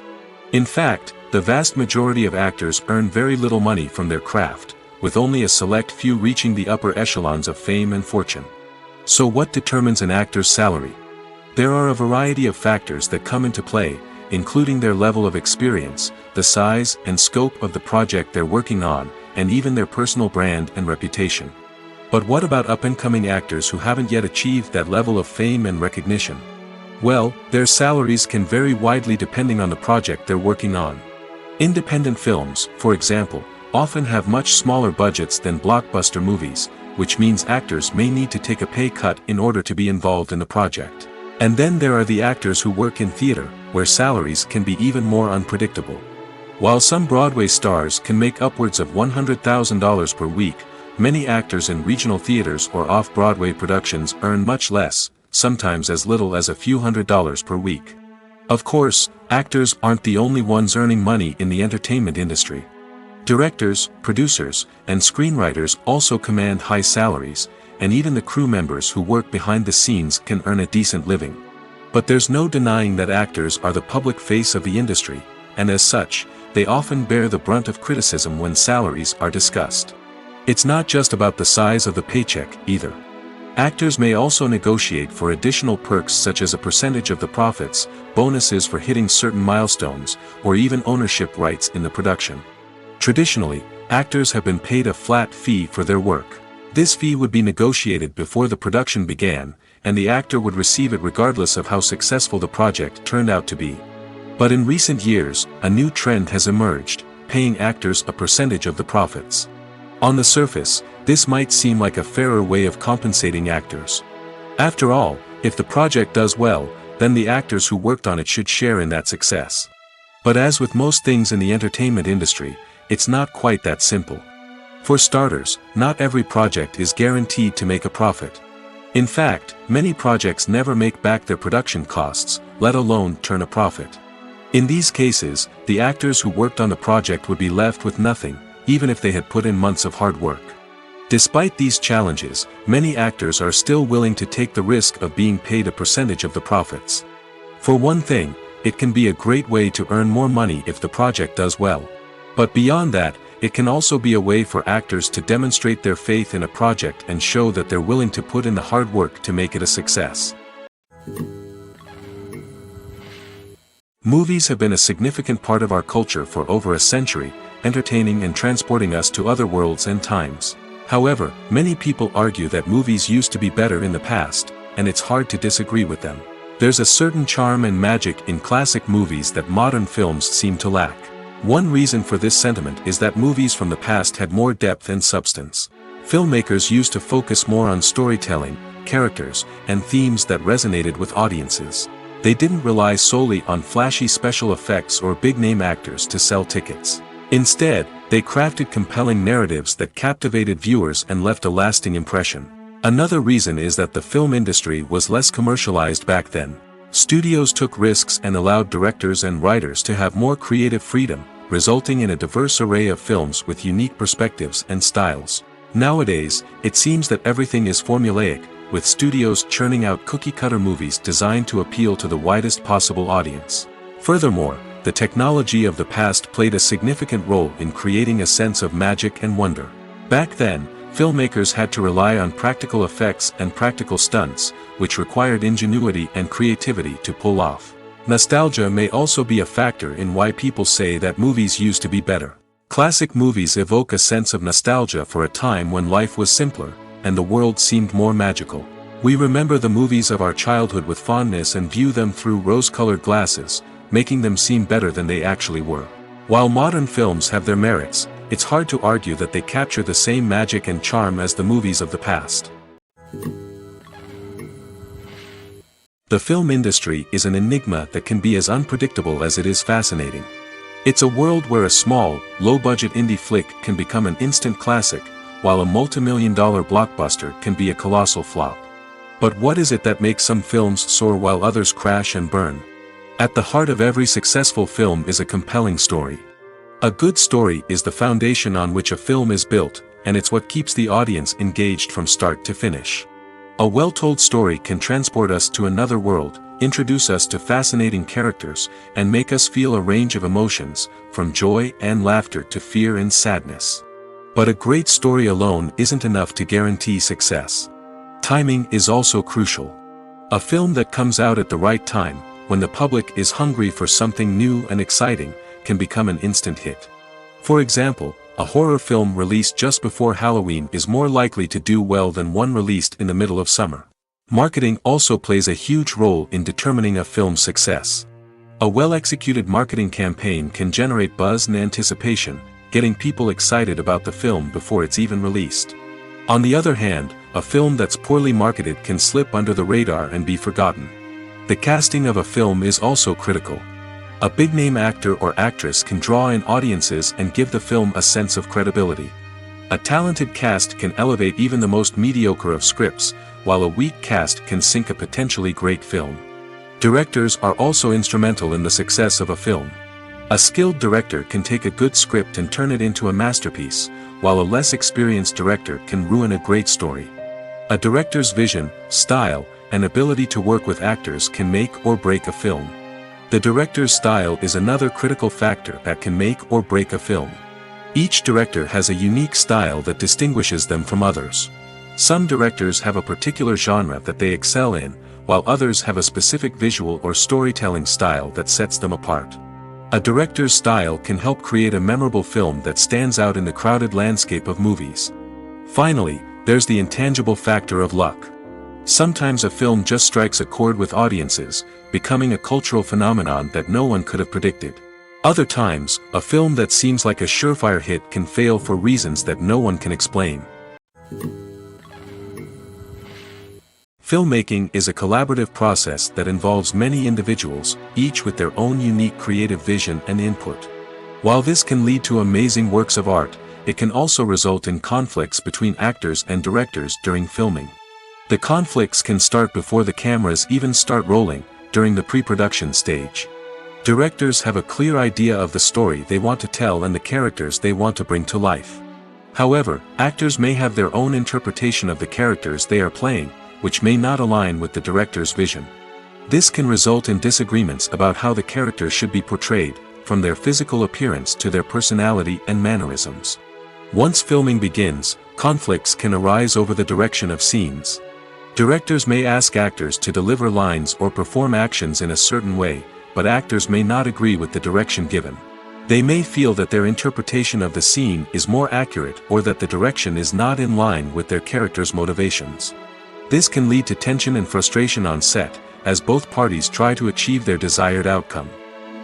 [SPEAKER 1] In fact, the vast majority of actors earn very little money from their craft, with only a select few reaching the upper echelons of fame and fortune. So what determines an actor's salary? There are a variety of factors that come into play, including their level of experience, the size and scope of the project they're working on, and even their personal brand and reputation. But what about up-and-coming actors who haven't yet achieved that level of fame and recognition? Well, their salaries can vary widely depending on the project they're working on. Independent films, for example, often have much smaller budgets than blockbuster movies, which means actors may need to take a pay cut in order to be involved in the project. And then there are the actors who work in theater, where salaries can be even more unpredictable. While some Broadway stars can make upwards of $100,000 per week, many actors in regional theaters or off-Broadway productions earn much less, sometimes as little as a few $100s per week. Of course, actors aren't the only ones earning money in the entertainment industry. Directors, producers, and screenwriters also command high salaries, and even the crew members who work behind the scenes can earn a decent living. But there's no denying that actors are the public face of the industry, and as such, they often bear the brunt of criticism when salaries are discussed. It's not just about the size of the paycheck, either. Actors may also negotiate for additional perks such as a percentage of the profits, bonuses for hitting certain milestones, or even ownership rights in the production. Traditionally, actors have been paid a flat fee for their work. This fee would be negotiated before the production began, and the actor would receive it regardless of how successful the project turned out to be. But in recent years, a new trend has emerged, paying actors a percentage of the profits. On the surface, this might seem like a fairer way of compensating actors. After all, if the project does well, then the actors who worked on it should share in that success. But as with most things in the entertainment industry, it's not quite that simple. For starters, not every project is guaranteed to make a profit. In fact, many projects never make back their production costs, let alone turn a profit. In these cases, the actors who worked on the project would be left with nothing, even if they had put in months of hard work. Despite these challenges, many actors are still willing to take the risk of being paid a percentage of the profits. For one thing, it can be a great way to earn more money if the project does well. But beyond that, it can also be a way for actors to demonstrate their faith in a project and show that they're willing to put in the hard work to make it a success. Movies have been a significant part of our culture for over a century, entertaining and transporting us to other worlds and times. However, many people argue that movies used to be better in the past, and it's hard to disagree with them. There's a certain charm and magic in classic movies that modern films seem to lack. One reason for this sentiment is that movies from the past had more depth and substance. Filmmakers used to focus more on storytelling, characters, and themes that resonated with audiences. They didn't rely solely on flashy special effects or big-name actors to sell tickets. Instead, they crafted compelling narratives that captivated viewers and left a lasting impression. Another reason is that the film industry was less commercialized back then. Studios took risks and allowed directors and writers to have more creative freedom, resulting in a diverse array of films with unique perspectives and styles. Nowadays, it seems that everything is formulaic, with studios churning out cookie-cutter movies designed to appeal to the widest possible audience. Furthermore, the technology of the past played a significant role in creating a sense of magic and wonder. Back then, filmmakers had to rely on practical effects and practical stunts, which required ingenuity and creativity to pull off. Nostalgia may also be a factor in why people say that movies used to be better. Classic movies evoke a sense of nostalgia for a time when life was simpler, and the world seemed more magical. We remember the movies of our childhood with fondness and view them through rose-colored glasses, making them seem better than they actually were. While modern films have their merits, it's hard to argue that they capture the same magic and charm as the movies of the past. The film industry is an enigma that can be as unpredictable as it is fascinating. It's a world where a small, low-budget indie flick can become an instant classic, while a multi-million-dollar blockbuster can be a colossal flop. But what is it that makes some films soar while others crash and burn? At the heart of every successful film is a compelling story. A good story is the foundation on which a film is built, and it's what keeps the audience engaged from start to finish. A well-told story can transport us to another world, introduce us to fascinating characters, and make us feel a range of emotions, from joy and laughter to fear and sadness. But a great story alone isn't enough to guarantee success. Timing is also crucial. A film that comes out at the right time, when the public is hungry for something new and exciting, can become an instant hit. For example, a horror film released just before Halloween is more likely to do well than one released in the middle of summer. Marketing also plays a huge role in determining a film's success. A well-executed marketing campaign can generate buzz and anticipation, getting people excited about the film before it's even released. On the other hand, a film that's poorly marketed can slip under the radar and be forgotten. The casting of a film is also critical. A big-name actor or actress can draw in audiences and give the film a sense of credibility. A talented cast can elevate even the most mediocre of scripts, while a weak cast can sink a potentially great film. Directors are also instrumental in the success of a film. A skilled director can take a good script and turn it into a masterpiece, while a less experienced director can ruin a great story. A director's vision, style, and ability to work with actors can make or break a film. The director's style is another critical factor that can make or break a film. Each director has a unique style that distinguishes them from others. Some directors have a particular genre that they excel in, while others have a specific visual or storytelling style that sets them apart. A director's style can help create a memorable film that stands out in the crowded landscape of movies. Finally, there's the intangible factor of luck. Sometimes a film just strikes a chord with audiences, becoming a cultural phenomenon that no one could have predicted. Other times, a film that seems like a surefire hit can fail for reasons that no one can explain. Filmmaking is a collaborative process that involves many individuals, each with their own unique creative vision and input. While this can lead to amazing works of art, it can also result in conflicts between actors and directors during filming. The conflicts can start before the cameras even start rolling, during the pre-production stage. Directors have a clear idea of the story they want to tell and the characters they want to bring to life. However, actors may have their own interpretation of the characters they are playing, which may not align with the director's vision. This can result in disagreements about how the characters should be portrayed, from their physical appearance to their personality and mannerisms. Once filming begins, conflicts can arise over the direction of scenes. Directors may ask actors to deliver lines or perform actions in a certain way, but actors may not agree with the direction given. They may feel that their interpretation of the scene is more accurate or that the direction is not in line with their character's motivations. This can lead to tension and frustration on set, as both parties try to achieve their desired outcome.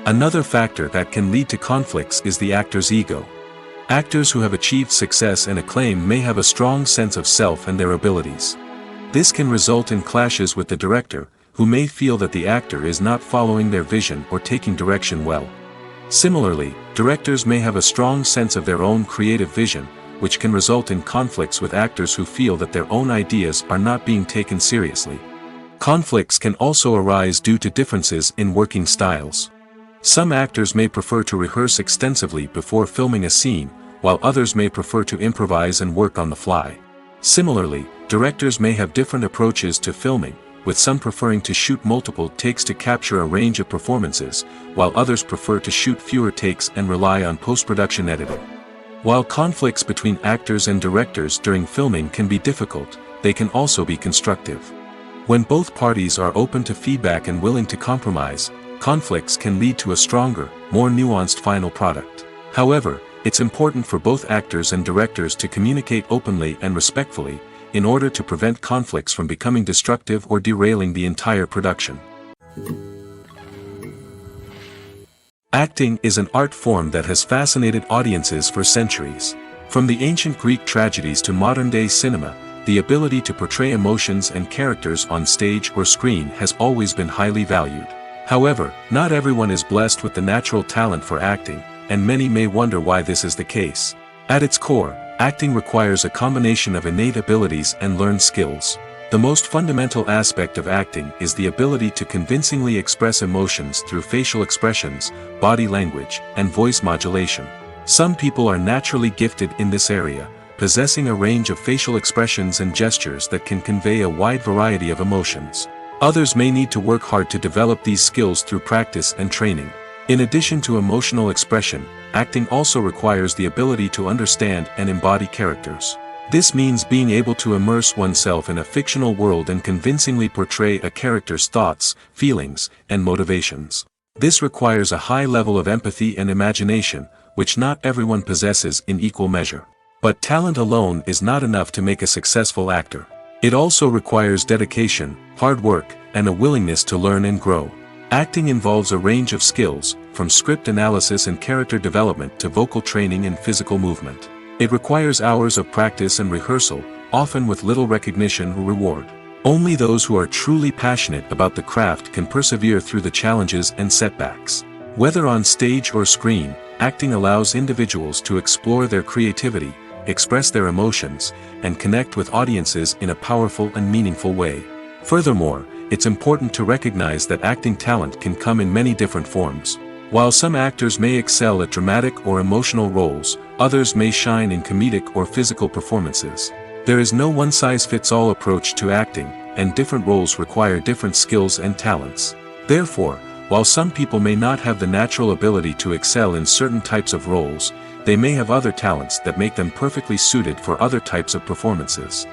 [SPEAKER 1] Another factor that can lead to conflicts is the actor's ego. Actors who have achieved success and acclaim may have a strong sense of self and their abilities. This can result in clashes with the director, who may feel that the actor is not following their vision or taking direction well. Similarly, directors may have a strong sense of their own creative vision, which can result in conflicts with actors who feel that their own ideas are not being taken seriously. Conflicts can also arise due to differences in working styles. Some actors may prefer to rehearse extensively before filming a scene, while others may prefer to improvise and work on the fly. Similarly, directors may have different approaches to filming, with some preferring to shoot multiple takes to capture a range of performances, while others prefer to shoot fewer takes and rely on post-production editing. While conflicts between actors and directors during filming can be difficult, they can also be constructive. When both parties are open to feedback and willing to compromise, conflicts can lead to a stronger, more nuanced final product. However, it's important for both actors and directors to communicate openly and respectfully, in order to prevent conflicts from becoming destructive or derailing the entire production. Acting is an art form that has fascinated audiences for centuries. From the ancient Greek tragedies to modern-day cinema, the ability to portray emotions and characters on stage or screen has always been highly valued. However, not everyone is blessed with the natural talent for acting, and many may wonder why this is the case. At its core, acting requires a combination of innate abilities and learned skills. The most fundamental aspect of acting is the ability to convincingly express emotions through facial expressions, body language, and voice modulation. Some people are naturally gifted in this area, possessing a range of facial expressions and gestures that can convey a wide variety of emotions. Others may need to work hard to develop these skills through practice and training. In addition to emotional expression, acting also requires the ability to understand and embody characters. This means being able to immerse oneself in a fictional world and convincingly portray a character's thoughts, feelings, and motivations. This requires a high level of empathy and imagination, which not everyone possesses in equal measure. But talent alone is not enough to make a successful actor. It also requires dedication, hard work, and a willingness to learn and grow. Acting involves a range of skills, from script analysis and character development to vocal training and physical movement. It requires hours of practice and rehearsal, often with little recognition or reward. Only those who are truly passionate about the craft can persevere through the challenges and setbacks. Whether on stage or screen, acting allows individuals to explore their creativity, express their emotions, and connect with audiences in a powerful and meaningful way. Furthermore, it's important to recognize that acting talent can come in many different forms. While some actors may excel at dramatic or emotional roles, others may shine in comedic or physical performances. There is no one-size-fits-all approach to acting, and different roles require different skills and talents. Therefore, while some people may not have the natural ability to excel in certain types of roles, they may have other talents that make them perfectly suited for other types of performances.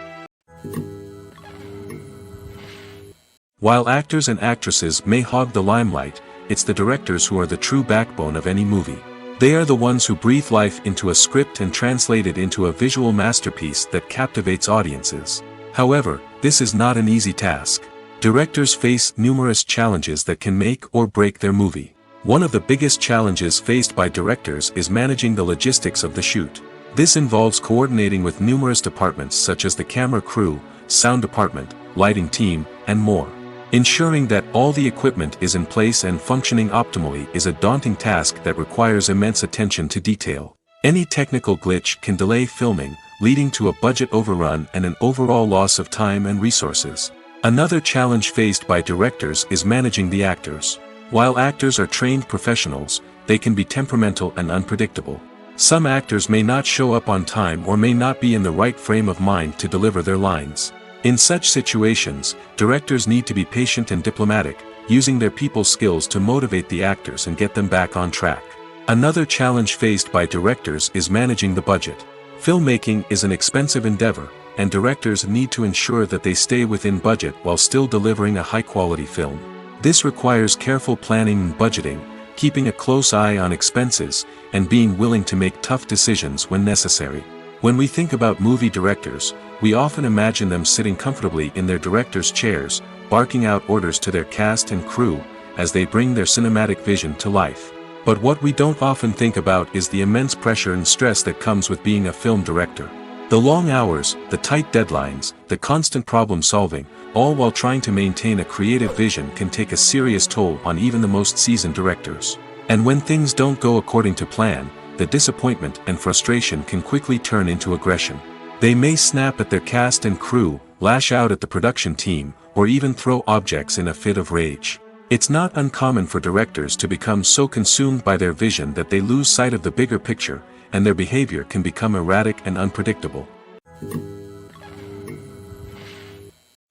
[SPEAKER 1] While actors and actresses may hog the limelight, it's the directors who are the true backbone of any movie. They are the ones who breathe life into a script and translate it into a visual masterpiece that captivates audiences. However, this is not an easy task. Directors face numerous challenges that can make or break their movie. One of the biggest challenges faced by directors is managing the logistics of the shoot. This involves coordinating with numerous departments such as the camera crew, sound department, lighting team, and more. Ensuring that all the equipment is in place and functioning optimally is a daunting task that requires immense attention to detail. Any technical glitch can delay filming, leading to a budget overrun and an overall loss of time and resources. Another challenge faced by directors is managing the actors. While actors are trained professionals, they can be temperamental and unpredictable. Some actors may not show up on time or may not be in the right frame of mind to deliver their lines. In such situations, directors need to be patient and diplomatic, using their people skills to motivate the actors and get them back on track. Another challenge faced by directors is managing the budget. Filmmaking is an expensive endeavor, and directors need to ensure that they stay within budget while still delivering a high-quality film. This requires careful planning and budgeting, keeping a close eye on expenses, and being willing to make tough decisions when necessary. When we think about movie directors, we often imagine them sitting comfortably in their director's chairs, barking out orders to their cast and crew, as they bring their cinematic vision to life. But what we don't often think about is the immense pressure and stress that comes with being a film director. The long hours, the tight deadlines, the constant problem solving, all while trying to maintain a creative vision can take a serious toll on even the most seasoned directors. And when things don't go according to plan, the disappointment and frustration can quickly turn into aggression. They may snap at their cast and crew, lash out at the production team, or even throw objects in a fit of rage. It's not uncommon for directors to become so consumed by their vision that they lose sight of the bigger picture, and their behavior can become erratic and unpredictable.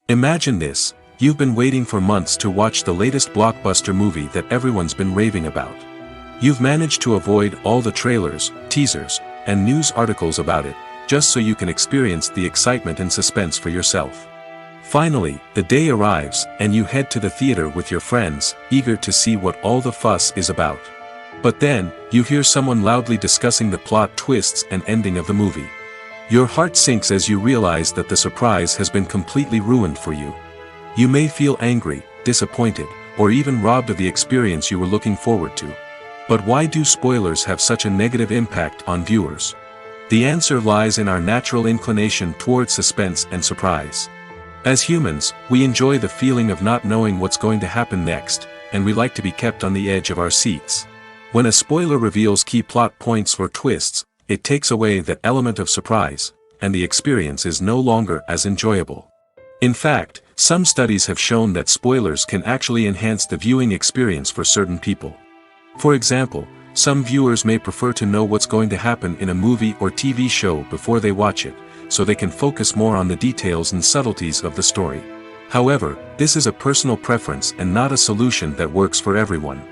[SPEAKER 1] Imagine this: you've been waiting for months to watch the latest blockbuster movie that everyone's been raving about. You've managed to avoid all the trailers, teasers, and news articles about it, just so you can experience the excitement and suspense for yourself. Finally, the day arrives, and you head to the theater with your friends, eager to see what all the fuss is about. But then, you hear someone loudly discussing the plot twists and ending of the movie. Your heart sinks as you realize that the surprise has been completely ruined for you. You may feel angry, disappointed, or even robbed of the experience you were looking forward to. But why do spoilers have such a negative impact on viewers? The answer lies in our natural inclination towards suspense and surprise. As humans, we enjoy the feeling of not knowing what's going to happen next, and we like to be kept on the edge of our seats. When a spoiler reveals key plot points or twists, it takes away that element of surprise, and the experience is no longer as enjoyable. In fact, some studies have shown that spoilers can actually enhance the viewing experience for certain people. For example, some viewers may prefer to know what's going to happen in a movie or TV show before they watch it, so they can focus more on the details and subtleties of the story. However, this is a personal preference and not a solution that works for everyone.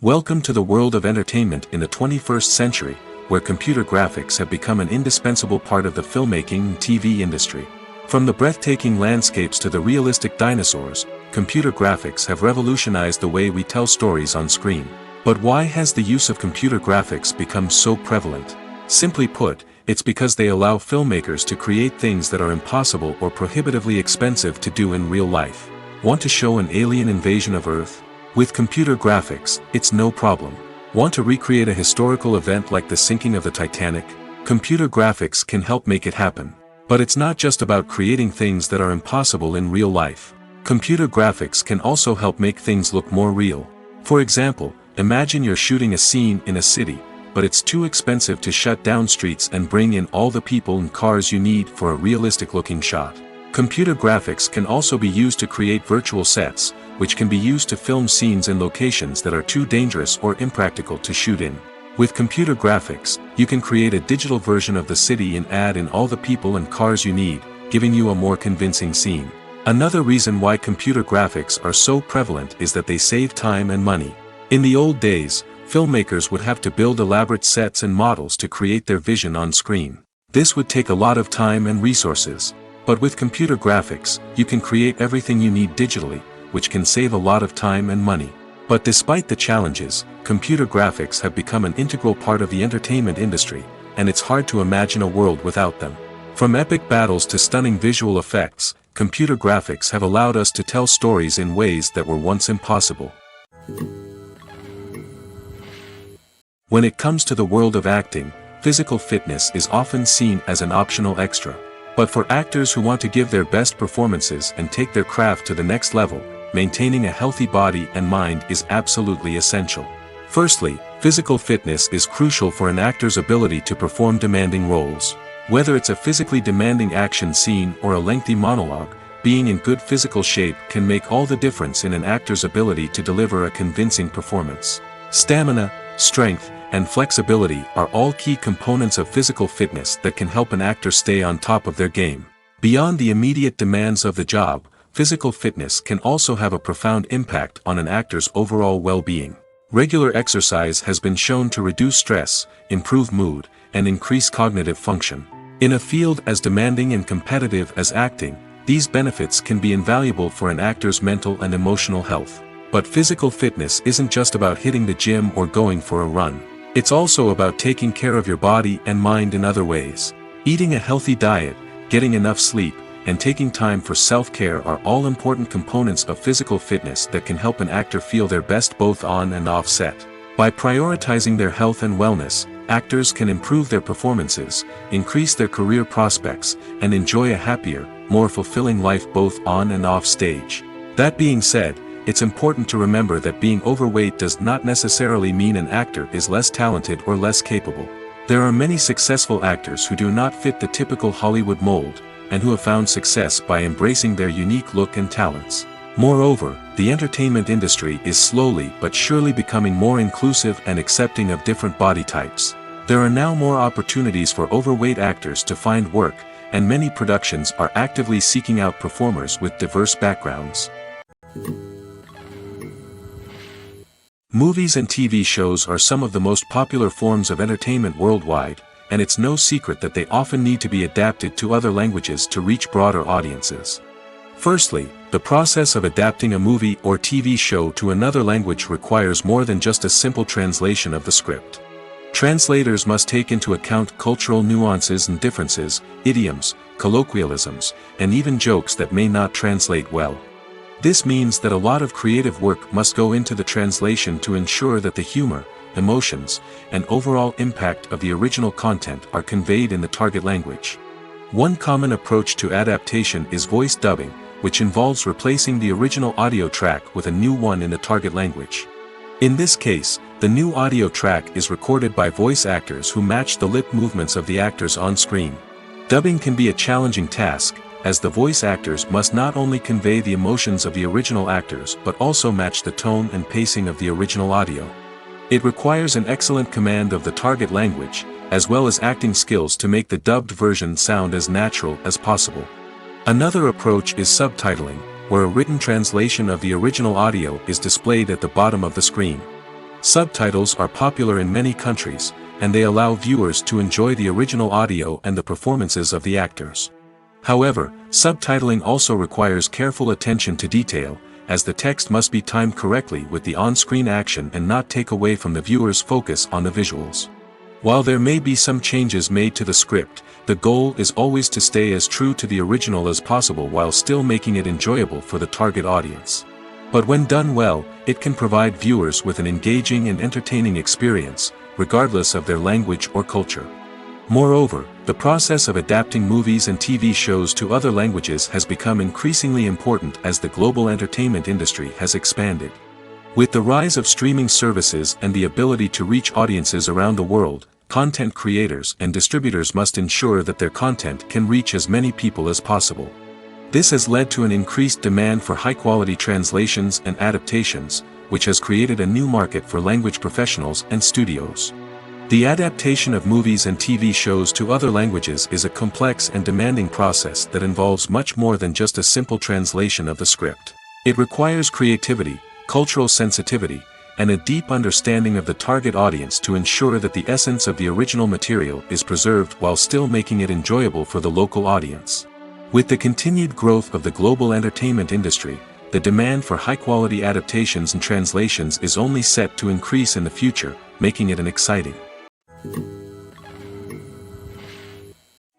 [SPEAKER 1] Welcome to the world of entertainment in the 21st century, where computer graphics have become an indispensable part of the filmmaking and TV industry. From the breathtaking landscapes to the realistic dinosaurs, computer graphics have revolutionized the way we tell stories on screen. But why has the use of computer graphics become so prevalent? Simply put, it's because they allow filmmakers to create things that are impossible or prohibitively expensive to do in real life. Want to show an alien invasion of Earth? With computer graphics, it's no problem. Want to recreate a historical event like the sinking of the Titanic? Computer graphics can help make it happen. But it's not just about creating things that are impossible in real life. Computer graphics can also help make things look more real. For example, imagine you're shooting a scene in a city, but it's too expensive to shut down streets and bring in all the people and cars you need for a realistic-looking shot. Computer graphics can also be used to create virtual sets, which can be used to film scenes in locations that are too dangerous or impractical to shoot in. With computer graphics, you can create a digital version of the city and add in all the people and cars you need, giving you a more convincing scene. Another reason why computer graphics are so prevalent is that they save time and money. In the old days, filmmakers would have to build elaborate sets and models to create their vision on screen. This would take a lot of time and resources. But with computer graphics, you can create everything you need digitally, which can save a lot of time and money. But despite the challenges, computer graphics have become an integral part of the entertainment industry, and it's hard to imagine a world without them. From epic battles to stunning visual effects, computer graphics have allowed us to tell stories in ways that were once impossible. When it comes to the world of acting, physical fitness is often seen as an optional extra. But for actors who want to give their best performances and take their craft to the next level, maintaining a healthy body and mind is absolutely essential. Firstly, physical fitness is crucial for an actor's ability to perform demanding roles. Whether it's a physically demanding action scene or a lengthy monologue, being in good physical shape can make all the difference in an actor's ability to deliver a convincing performance. Stamina, strength, and flexibility are all key components of physical fitness that can help an actor stay on top of their game. Beyond the immediate demands of the job, physical fitness can also have a profound impact on an actor's overall well-being. Regular exercise has been shown to reduce stress, improve mood, and increase cognitive function. In a field as demanding and competitive as acting, these benefits can be invaluable for an actor's mental and emotional health. But physical fitness isn't just about hitting the gym or going for a run. It's also about taking care of your body and mind in other ways. Eating a healthy diet, getting enough sleep, and taking time for self-care are all important components of physical fitness that can help an actor feel their best both on and off set. By prioritizing their health and wellness, actors can improve their performances, increase their career prospects, and enjoy a happier, more fulfilling life both on and off stage. That being said, it's important to remember that being overweight does not necessarily mean an actor is less talented or less capable. There are many successful actors who do not fit the typical Hollywood mold, and who have found success by embracing their unique look and talents. Moreover, the entertainment industry is slowly but surely becoming more inclusive and accepting of different body types. There are now more opportunities for overweight actors to find work, and many productions are actively seeking out performers with diverse backgrounds. Movies and TV shows are some of the most popular forms of entertainment worldwide, and it's no secret that they often need to be adapted to other languages to reach broader audiences. Firstly, the process of adapting a movie or TV show to another language requires more than just a simple translation of the script. Translators must take into account cultural nuances and differences, idioms, colloquialisms, and even jokes that may not translate well. This means that a lot of creative work must go into the translation to ensure that the humor, emotions, and overall impact of the original content are conveyed in the target language. One common approach to adaptation is voice dubbing, which involves replacing the original audio track with a new one in the target language. In this case, the new audio track is recorded by voice actors who match the lip movements of the actors on screen. Dubbing can be a challenging task, as the voice actors must not only convey the emotions of the original actors but also match the tone and pacing of the original audio. It requires an excellent command of the target language, as well as acting skills to make the dubbed version sound as natural as possible. Another approach is subtitling, where a written translation of the original audio is displayed at the bottom of the screen. Subtitles are popular in many countries, and they allow viewers to enjoy the original audio and the performances of the actors. However, subtitling also requires careful attention to detail, as the text must be timed correctly with the on-screen action and not take away from the viewer's focus on the visuals. While there may be some changes made to the script, the goal is always to stay as true to the original as possible while still making it enjoyable for the target audience. But when done well, it can provide viewers with an engaging and entertaining experience, regardless of their language or culture. Moreover, the process of adapting movies and TV shows to other languages has become increasingly important as the global entertainment industry has expanded. With the rise of streaming services and the ability to reach audiences around the world, content creators and distributors must ensure that their content can reach as many people as possible. This has led to an increased demand for high-quality translations and adaptations, which has created a new market for language professionals and studios. The adaptation of movies and TV shows to other languages is a complex and demanding process that involves much more than just a simple translation of the script. It requires creativity, cultural sensitivity, and a deep understanding of the target audience to ensure that the essence of the original material is preserved while still making it enjoyable for the local audience. With the continued growth of the global entertainment industry, the demand for high-quality adaptations and translations is only set to increase in the future, making it an exciting.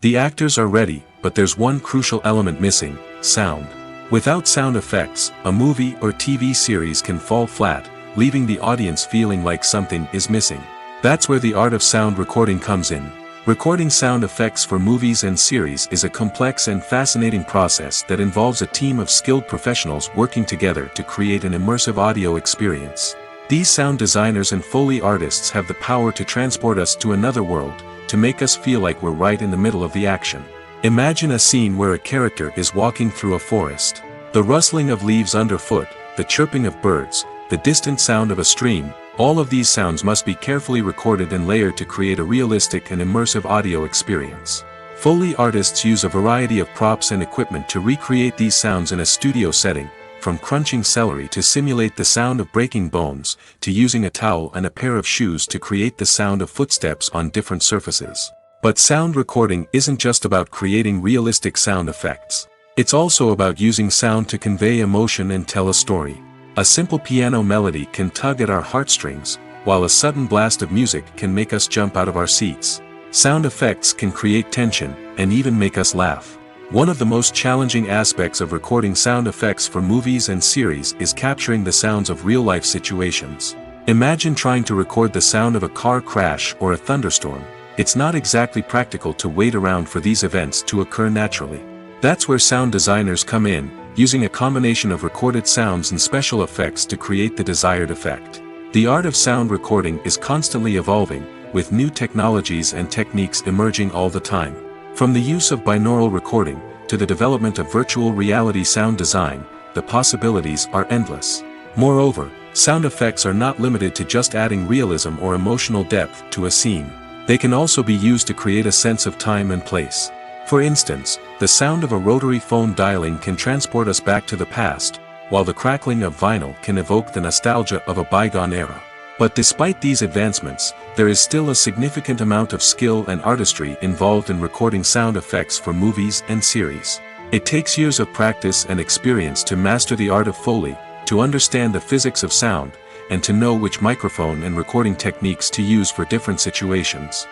[SPEAKER 1] The actors are ready, but there's one crucial element missing: sound. Without sound effects, a movie or TV series can fall flat, leaving the audience feeling like something is missing. That's where the art of sound recording comes in. Recording sound effects for movies and series is a complex and fascinating process that involves a team of skilled professionals working together to create an immersive audio experience. These sound designers and Foley artists have the power to transport us to another world, to make us feel like we're right in the middle of the action. Imagine a scene where a character is walking through a forest. The rustling of leaves underfoot, the chirping of birds, the distant sound of a stream, all of these sounds must be carefully recorded and layered to create a realistic and immersive audio experience. Foley artists use a variety of props and equipment to recreate these sounds in a studio setting, from crunching celery to simulate the sound of breaking bones, to using a towel and a pair of shoes to create the sound of footsteps on different surfaces. But sound recording isn't just about creating realistic sound effects. It's also about using sound to convey emotion and tell a story. A simple piano melody can tug at our heartstrings, while a sudden blast of music can make us jump out of our seats. Sound effects can create tension, and even make us laugh. One of the most challenging aspects of recording sound effects for movies and series is capturing the sounds of real-life situations. Imagine trying to record the sound of a car crash or a thunderstorm. It's not exactly practical to wait around for these events to occur naturally. That's where sound designers come in, using a combination of recorded sounds and special effects to create the desired effect. The art of sound recording is constantly evolving, with new technologies and techniques emerging all the time. From the use of binaural recording, to the development of virtual reality sound design, the possibilities are endless. Moreover, sound effects are not limited to just adding realism or emotional depth to a scene. They can also be used to create a sense of time and place. For instance, the sound of a rotary phone dialing can transport us back to the past, while the crackling of vinyl can evoke the nostalgia of a bygone era. But despite these advancements, there is still a significant amount of skill and artistry involved in recording sound effects for movies and series. It takes years of practice and experience to master the art of Foley, to understand the physics of sound, and to know which microphone and recording techniques to use for different situations.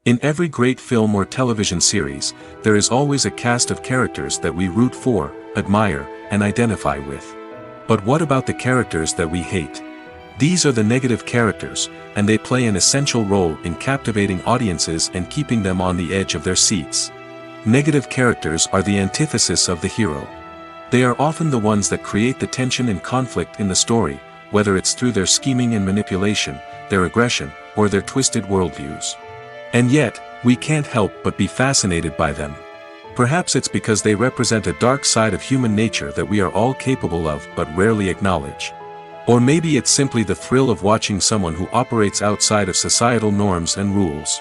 [SPEAKER 1] In every great film or television series, there is always a cast of characters that we root for, admire, and identify with. But what about the characters that we hate? These are the negative characters, and they play an essential role in captivating audiences and keeping them on the edge of their seats. Negative characters are the antithesis of the hero. They are often the ones that create the tension and conflict in the story, whether it's through their scheming and manipulation, their aggression, or their twisted worldviews. And yet, we can't help but be fascinated by them. Perhaps it's because they represent a dark side of human nature that we are all capable of but rarely acknowledge. Or maybe it's simply the thrill of watching someone who operates outside of societal norms and rules.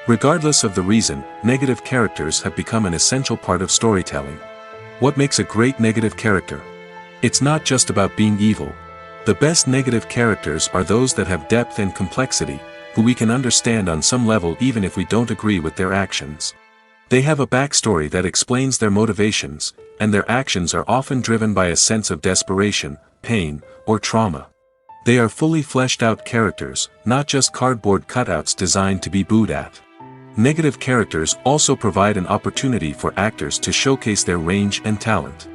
[SPEAKER 1] Regardless of the reason, negative characters have become an essential part of storytelling. What makes a great negative character? It's not just about being evil. The best negative characters are those that have depth and complexity, who we can understand on some level even if we don't agree with their actions. They have a backstory that explains their motivations, and their actions are often driven by a sense of desperation, pain, or trauma. They are fully fleshed out characters, not just cardboard cutouts designed to be booed at. Negative characters also provide an opportunity for actors to showcase their range and talent.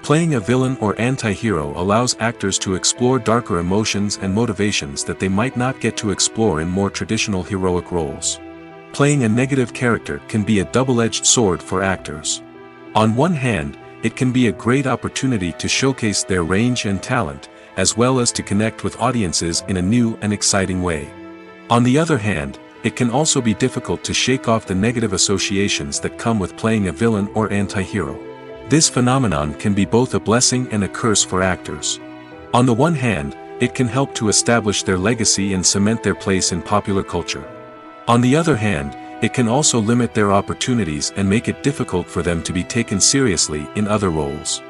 [SPEAKER 1] Playing a villain or anti-hero allows actors to explore darker emotions and motivations that they might not get to explore in more traditional heroic roles. Playing a negative character can be a double-edged sword for actors. On one hand, it can be a great opportunity to showcase their range and talent, as well as to connect with audiences in a new and exciting way. On the other hand, it can also be difficult to shake off the negative associations that come with playing a villain or anti-hero. This phenomenon can be both a blessing and a curse for actors. On the one hand, it can help to establish their legacy and cement their place in popular culture. On the other hand, it can also limit their opportunities and make it difficult for them to be taken seriously in other roles.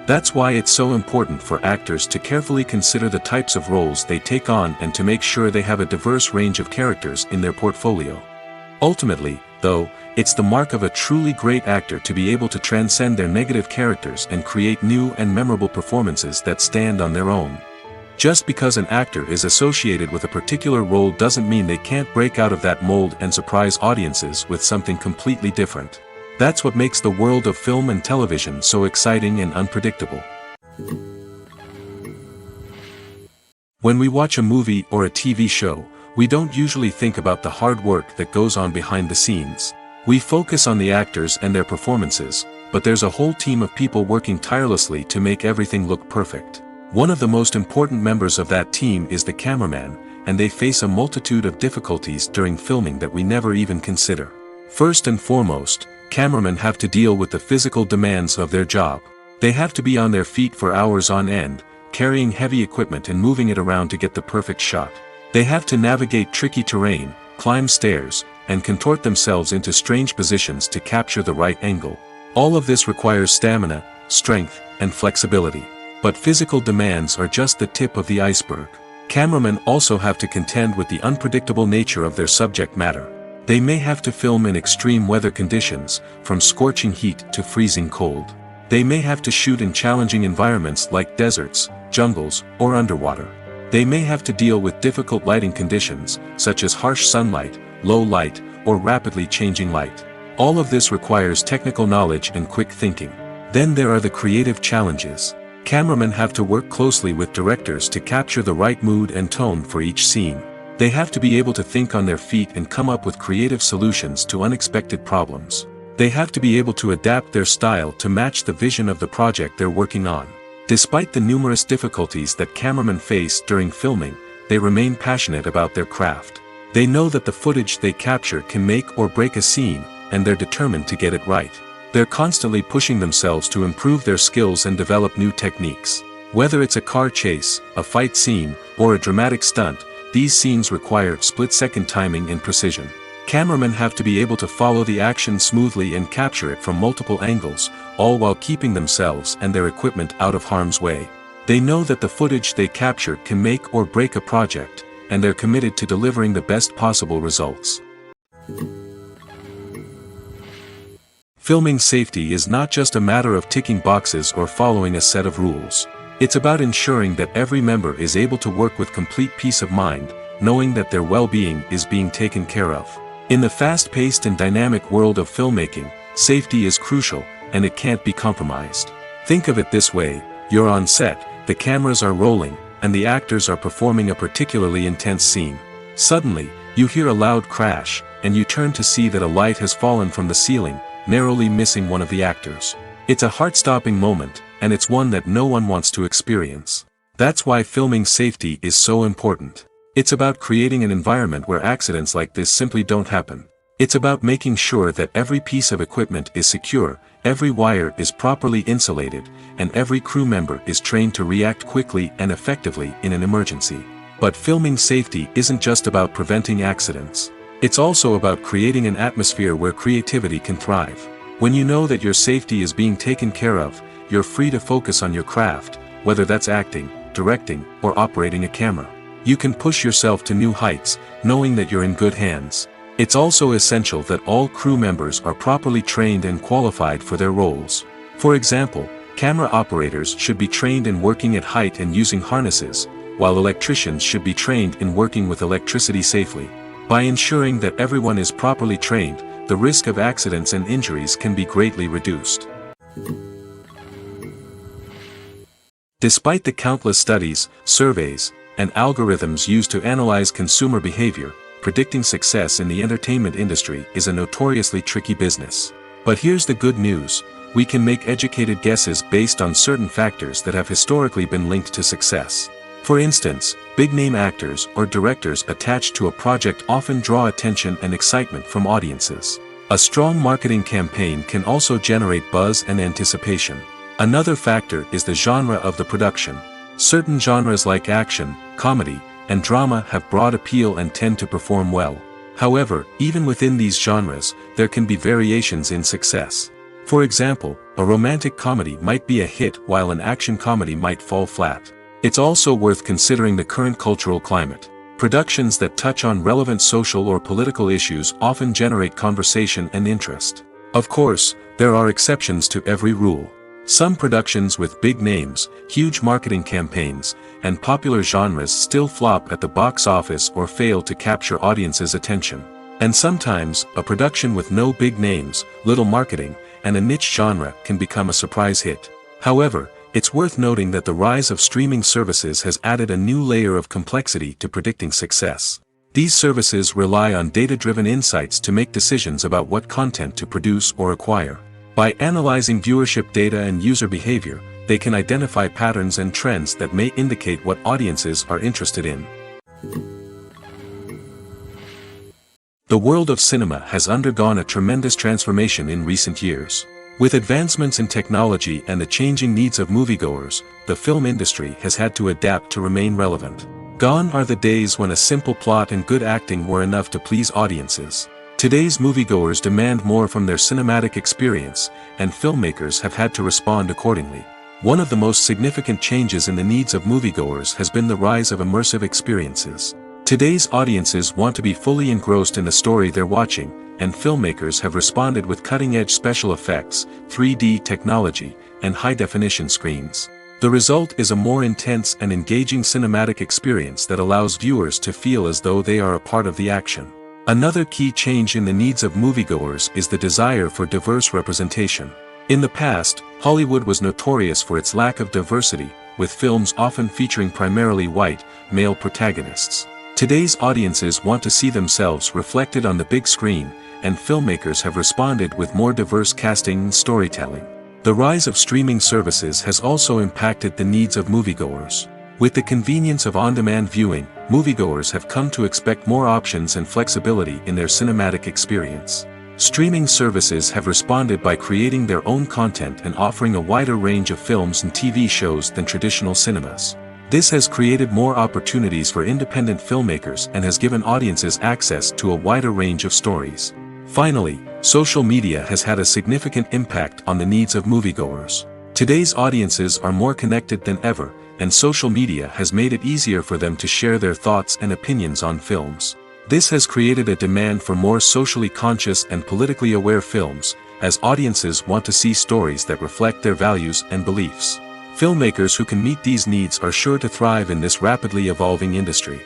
[SPEAKER 1] That's why it's so important for actors to carefully consider the types of roles they take on and to make sure they have a diverse range of characters in their portfolio. Ultimately, though, it's the mark of a truly great actor to be able to transcend their negative characters and create new and memorable performances that stand on their own. Just because an actor is associated with a particular role doesn't mean they can't break out of that mold and surprise audiences with something completely different. That's what makes the world of film and television so exciting and unpredictable. When we watch a movie or a TV show, we don't usually think about the hard work that goes on behind the scenes. We focus on the actors and their performances, but there's a whole team of people working tirelessly to make everything look perfect. One of the most important members of that team is the cameraman, and they face a multitude of difficulties during filming that we never even consider. First and foremost, cameramen have to deal with the physical demands of their job. They have to be on their feet for hours on end, carrying heavy equipment and moving it around to get the perfect shot. They have to navigate tricky terrain, climb stairs, and contort themselves into strange positions to capture the right angle. All of this requires stamina, strength, and flexibility. But physical demands are just the tip of the iceberg. Cameramen also have to contend with the unpredictable nature of their subject matter. They may have to film in extreme weather conditions, from scorching heat to freezing cold. They may have to shoot in challenging environments like deserts, jungles, or underwater. They may have to deal with difficult lighting conditions, such as harsh sunlight, low light, or rapidly changing light. All of this requires technical knowledge and quick thinking. Then there are the creative challenges. Cameramen have to work closely with directors to capture the right mood and tone for each scene. They have to be able to think on their feet and come up with creative solutions to unexpected problems. They have to be able to adapt their style to match the vision of the project they're working on. Despite the numerous difficulties that cameramen face during filming, they remain passionate about their craft. They know that the footage they capture can make or break a scene, and they're determined to get it right. They're constantly pushing themselves to improve their skills and develop new techniques. Whether it's a car chase, a fight scene, or a dramatic stunt, these scenes require split-second timing and precision. Cameramen have to be able to follow the action smoothly and capture it from multiple angles, all while keeping themselves and their equipment out of harm's way. They know that the footage they capture can make or break a project, and they're committed to delivering the best possible results. Filming safety is not just a matter of ticking boxes or following a set of rules. It's about ensuring that every member is able to work with complete peace of mind, knowing that their well-being is being taken care of. In the fast-paced and dynamic world of filmmaking, safety is crucial, and it can't be compromised. Think of it this way: you're on set, the cameras are rolling, and the actors are performing a particularly intense scene. Suddenly, you hear a loud crash, and you turn to see that a light has fallen from the ceiling, narrowly missing one of the actors. It's a heart-stopping moment, and it's one that no one wants to experience. That's why filming safety is so important. It's about creating an environment where accidents like this simply don't happen. It's about making sure that every piece of equipment is secure, every wire is properly insulated, and every crew member is trained to react quickly and effectively in an emergency. But filming safety isn't just about preventing accidents. It's also about creating an atmosphere where creativity can thrive. When you know that your safety is being taken care of, you're free to focus on your craft, whether that's acting, directing, or operating a camera. You can push yourself to new heights, knowing that you're in good hands. It's also essential that all crew members are properly trained and qualified for their roles. For example, camera operators should be trained in working at height and using harnesses, while electricians should be trained in working with electricity safely. By ensuring that everyone is properly trained, the risk of accidents and injuries can be greatly reduced. Despite the countless studies, surveys, and algorithms used to analyze consumer behavior, predicting success in the entertainment industry is a notoriously tricky business. But here's the good news: we can make educated guesses based on certain factors that have historically been linked to success. For instance, big-name actors or directors attached to a project often draw attention and excitement from audiences. A strong marketing campaign can also generate buzz and anticipation. Another factor is the genre of the production. Certain genres like action, comedy, and drama have broad appeal and tend to perform well. However, even within these genres, there can be variations in success. For example, a romantic comedy might be a hit while an action comedy might fall flat. It's also worth considering the current cultural climate. Productions that touch on relevant social or political issues often generate conversation and interest. Of course, there are exceptions to every rule. Some productions with big names, huge marketing campaigns, and popular genres still flop at the box office or fail to capture audiences' attention. And sometimes, a production with no big names, little marketing, and a niche genre can become a surprise hit. However, it's worth noting that the rise of streaming services has added a new layer of complexity to predicting success. These services rely on data-driven insights to make decisions about what content to produce or acquire. By analyzing viewership data and user behavior, they can identify patterns and trends that may indicate what audiences are interested in. The world of cinema has undergone a tremendous transformation in recent years. With advancements in technology and the changing needs of moviegoers, the film industry has had to adapt to remain relevant. Gone are the days when a simple plot and good acting were enough to please audiences. Today's moviegoers demand more from their cinematic experience, and filmmakers have had to respond accordingly. One of the most significant changes in the needs of moviegoers has been the rise of immersive experiences. Today's audiences want to be fully engrossed in the story they're watching, and filmmakers have responded with cutting-edge special effects, 3D technology, and high-definition screens. The result is a more intense and engaging cinematic experience that allows viewers to feel as though they are a part of the action. Another key change in the needs of moviegoers is the desire for diverse representation. In the past, Hollywood was notorious for its lack of diversity, with films often featuring primarily white, male protagonists. Today's audiences want to see themselves reflected on the big screen, and filmmakers have responded with more diverse casting and storytelling. The rise of streaming services has also impacted the needs of moviegoers. With the convenience of on-demand viewing, moviegoers have come to expect more options and flexibility in their cinematic experience. Streaming services have responded by creating their own content and offering a wider range of films and TV shows than traditional cinemas. This has created more opportunities for independent filmmakers and has given audiences access to a wider range of stories. Finally, social media has had a significant impact on the needs of moviegoers. Today's audiences are more connected than ever, and social media has made it easier for them to share their thoughts and opinions on films. This has created a demand for more socially conscious and politically aware films, as audiences want to see stories that reflect their values and beliefs. Filmmakers who can meet these needs are sure to thrive in this rapidly evolving industry.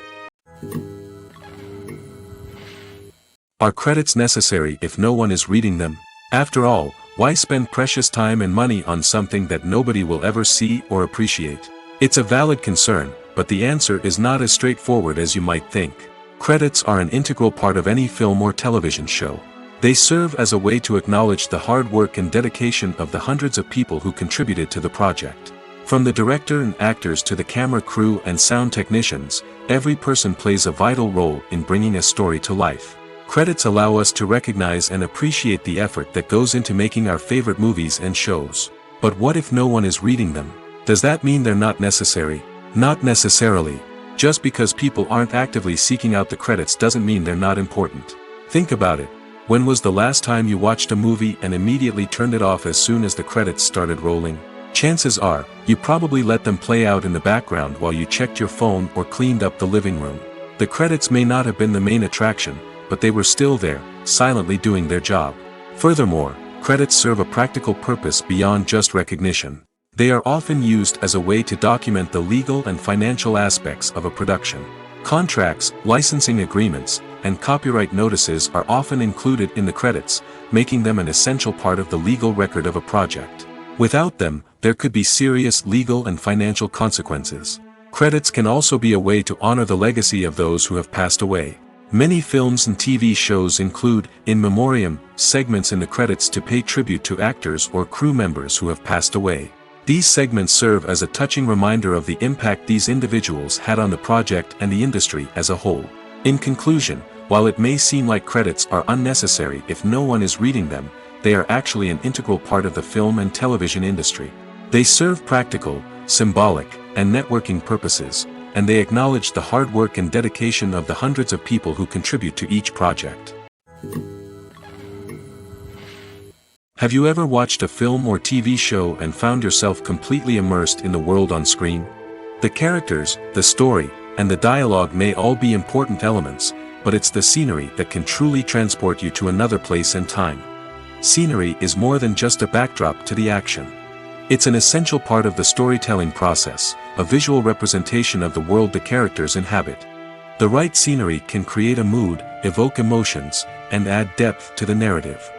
[SPEAKER 1] Are credits necessary if no one is reading them? After all, why spend precious time and money on something that nobody will ever see or appreciate? It's a valid concern, but the answer is not as straightforward as you might think. Credits are an integral part of any film or television show. They serve as a way to acknowledge the hard work and dedication of the hundreds of people who contributed to the project. From the director and actors to the camera crew and sound technicians, every person plays a vital role in bringing a story to life. Credits allow us to recognize and appreciate the effort that goes into making our favorite movies and shows. But what if no one is reading them? Does that mean they're not necessary? Not necessarily. Just because people aren't actively seeking out the credits doesn't mean they're not important. Think about it. When was the last time you watched a movie and immediately turned it off as soon as the credits started rolling? Chances are, you probably let them play out in the background while you checked your phone or cleaned up the living room. The credits may not have been the main attraction, but they were still there, silently doing their job. Furthermore, credits serve a practical purpose beyond just recognition. They are often used as a way to document the legal and financial aspects of a production. Contracts, licensing agreements, and copyright notices are often included in the credits, making them an essential part of the legal record of a project. Without them, there could be serious legal and financial consequences. Credits can also be a way to honor the legacy of those who have passed away. Many films and TV shows include, in memoriam, segments in the credits to pay tribute to actors or crew members who have passed away. These segments serve as a touching reminder of the impact these individuals had on the project and the industry as a whole. In conclusion, while it may seem like credits are unnecessary if no one is reading them, they are actually an integral part of the film and television industry. They serve practical, symbolic, and networking purposes, and they acknowledge the hard work and dedication of the hundreds of people who contribute to each project. Have you ever watched a film or TV show and found yourself completely immersed in the world on screen? The characters, the story, and the dialogue may all be important elements, but it's the scenery that can truly transport you to another place and time. Scenery is more than just a backdrop to the action. It's an essential part of the storytelling process, a visual representation of the world the characters inhabit. The right scenery can create a mood, evoke emotions, and add depth to the narrative.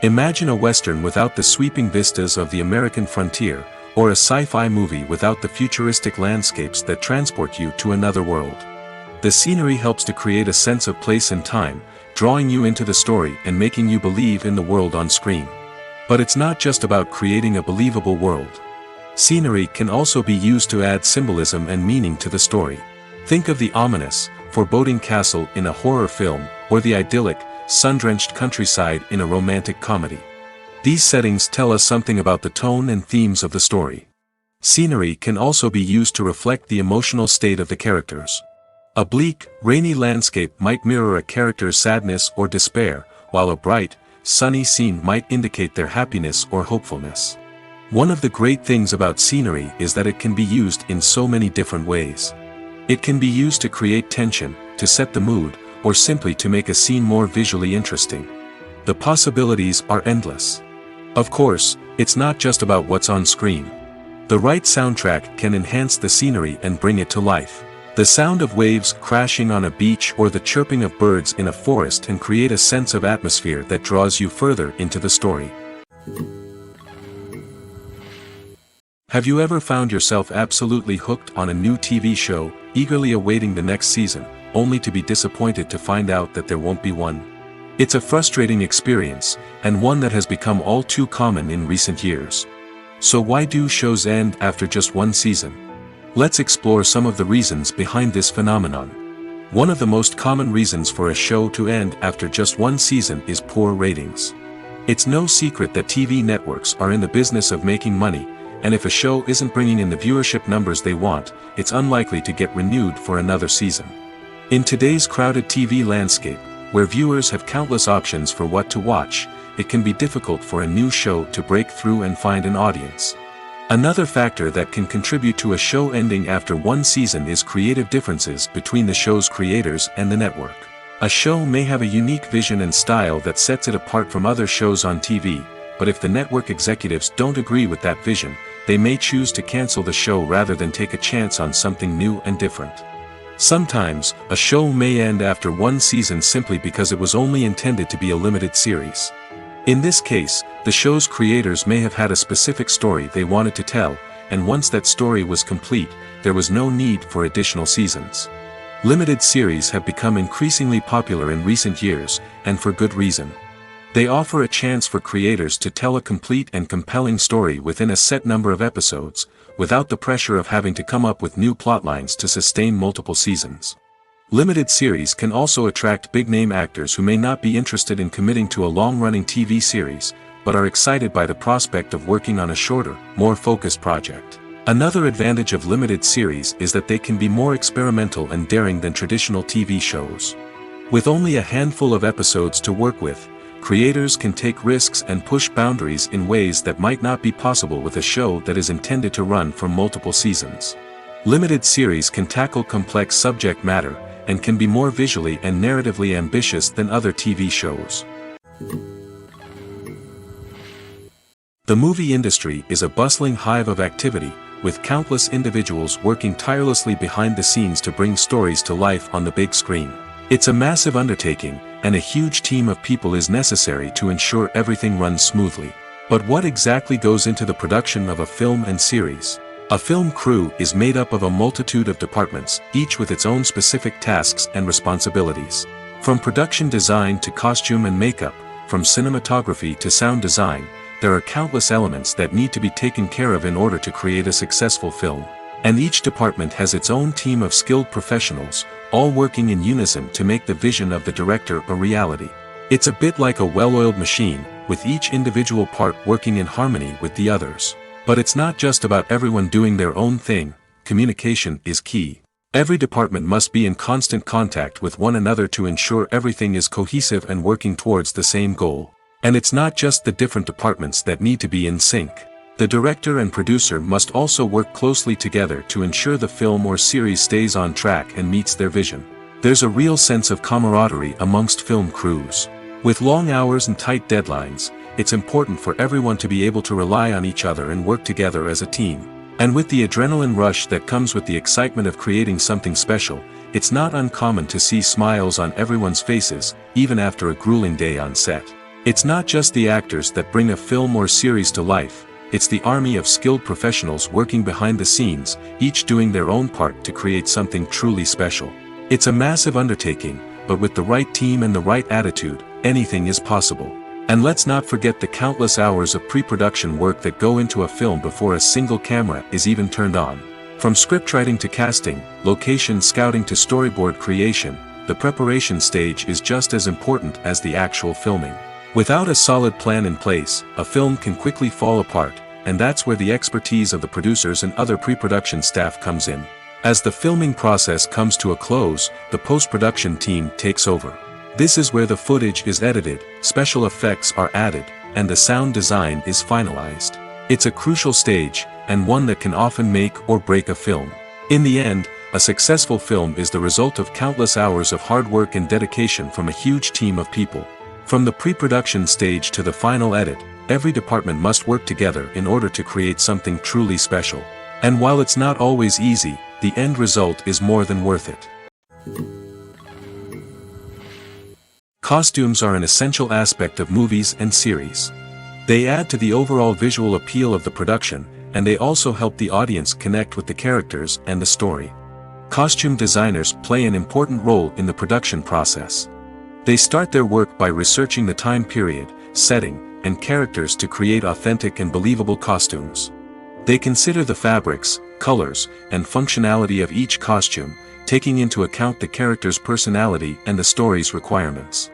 [SPEAKER 1] Imagine a Western without the sweeping vistas of the American frontier, or a sci-fi movie without the futuristic landscapes that transport you to another world. The scenery helps to create a sense of place and time, drawing you into the story and making you believe in the world on screen. But it's not just about creating a believable world. Scenery can also be used to add symbolism and meaning to the story. Think of the ominous, foreboding castle in a horror film, or the idyllic, sun-drenched countryside in a romantic comedy. These settings tell us something about the tone and themes of the story. Scenery can also be used to reflect the emotional state of the characters. A bleak, rainy landscape might mirror a character's sadness or despair, while a bright, sunny scene might indicate their happiness or hopefulness. One of the great things about scenery is that it can be used in so many different ways. It can be used to create tension, to set the mood, or simply to make a scene more visually interesting. The possibilities are endless. Of course, it's not just about what's on screen. The right soundtrack can enhance the scenery and bring it to life. The sound of waves crashing on a beach or the chirping of birds in a forest can create a sense of atmosphere that draws you further into the story. Have you ever found yourself absolutely hooked on a new TV show, eagerly awaiting the next season, only to be disappointed to find out that there won't be one? It's a frustrating experience, and one that has become all too common in recent years. So why do shows end after just one season? Let's explore some of the reasons behind this phenomenon. One of the most common reasons for a show to end after just one season is poor ratings. It's no secret that TV networks are in the business of making money, and if a show isn't bringing in the viewership numbers they want, it's unlikely to get renewed for another season. In today's crowded TV landscape, where viewers have countless options for what to watch, it can be difficult for a new show to break through and find an audience. Another factor that can contribute to a show ending after one season is creative differences between the show's creators and the network. A show may have a unique vision and style that sets it apart from other shows on TV, but if the network executives don't agree with that vision, they may choose to cancel the show rather than take a chance on something new and different. Sometimes, a show may end after one season simply because it was only intended to be a limited series. In this case, the show's creators may have had a specific story they wanted to tell, and once that story was complete, there was no need for additional seasons. Limited series have become increasingly popular in recent years, and for good reason. They offer a chance for creators to tell a complete and compelling story within a set number of episodes, without the pressure of having to come up with new plotlines to sustain multiple seasons. Limited series can also attract big-name actors who may not be interested in committing to a long-running TV series, but are excited by the prospect of working on a shorter, more focused project. Another advantage of limited series is that they can be more experimental and daring than traditional TV shows. With only a handful of episodes to work with, creators can take risks and push boundaries in ways that might not be possible with a show that is intended to run for multiple seasons. Limited series can tackle complex subject matter, and can be more visually and narratively ambitious than other TV shows. The movie industry is a bustling hive of activity, with countless individuals working tirelessly behind the scenes to bring stories to life on the big screen. It's a massive undertaking, and a huge team of people is necessary to ensure everything runs smoothly. But what exactly goes into the production of a film and series? A film crew is made up of a multitude of departments, each with its own specific tasks and responsibilities. From production design to costume and makeup, from cinematography to sound design, there are countless elements that need to be taken care of in order to create a successful film. And each department has its own team of skilled professionals, all working in unison to make the vision of the director a reality. It's a bit like a well-oiled machine, with each individual part working in harmony with the others. But it's not just about everyone doing their own thing. Communication is key. Every department must be in constant contact with one another to ensure everything is cohesive and working towards the same goal. And it's not just the different departments that need to be in sync. The director and producer must also work closely together to ensure the film or series stays on track and meets their vision. There's a real sense of camaraderie amongst film crews. With long hours and tight deadlines, it's important for everyone to be able to rely on each other and work together as a team. And with the adrenaline rush that comes with the excitement of creating something special, it's not uncommon to see smiles on everyone's faces, even after a grueling day on set. It's not just the actors that bring a film or series to life. It's the army of skilled professionals working behind the scenes, each doing their own part to create something truly special. It's a massive undertaking, but with the right team and the right attitude, anything is possible. And let's not forget the countless hours of pre-production work that go into a film before a single camera is even turned on. From scriptwriting to casting, location scouting to storyboard creation, the preparation stage is just as important as the actual filming. Without a solid plan in place, a film can quickly fall apart, and that's where the expertise of the producers and other pre-production staff comes in. As the filming process comes to a close, the post-production team takes over. This is where the footage is edited, special effects are added, and the sound design is finalized. It's a crucial stage, and one that can often make or break a film. In the end, a successful film is the result of countless hours of hard work and dedication from a huge team of people. From the pre-production stage to the final edit, every department must work together in order to create something truly special. And while it's not always easy, the end result is more than worth it. Costumes are an essential aspect of movies and series. They add to the overall visual appeal of the production, and they also help the audience connect with the characters and the story. Costume designers play an important role in the production process. They start their work by researching the time period, setting, and characters to create authentic and believable costumes. They consider the fabrics, colors, and functionality of each costume, taking into account the character's personality and the story's requirements.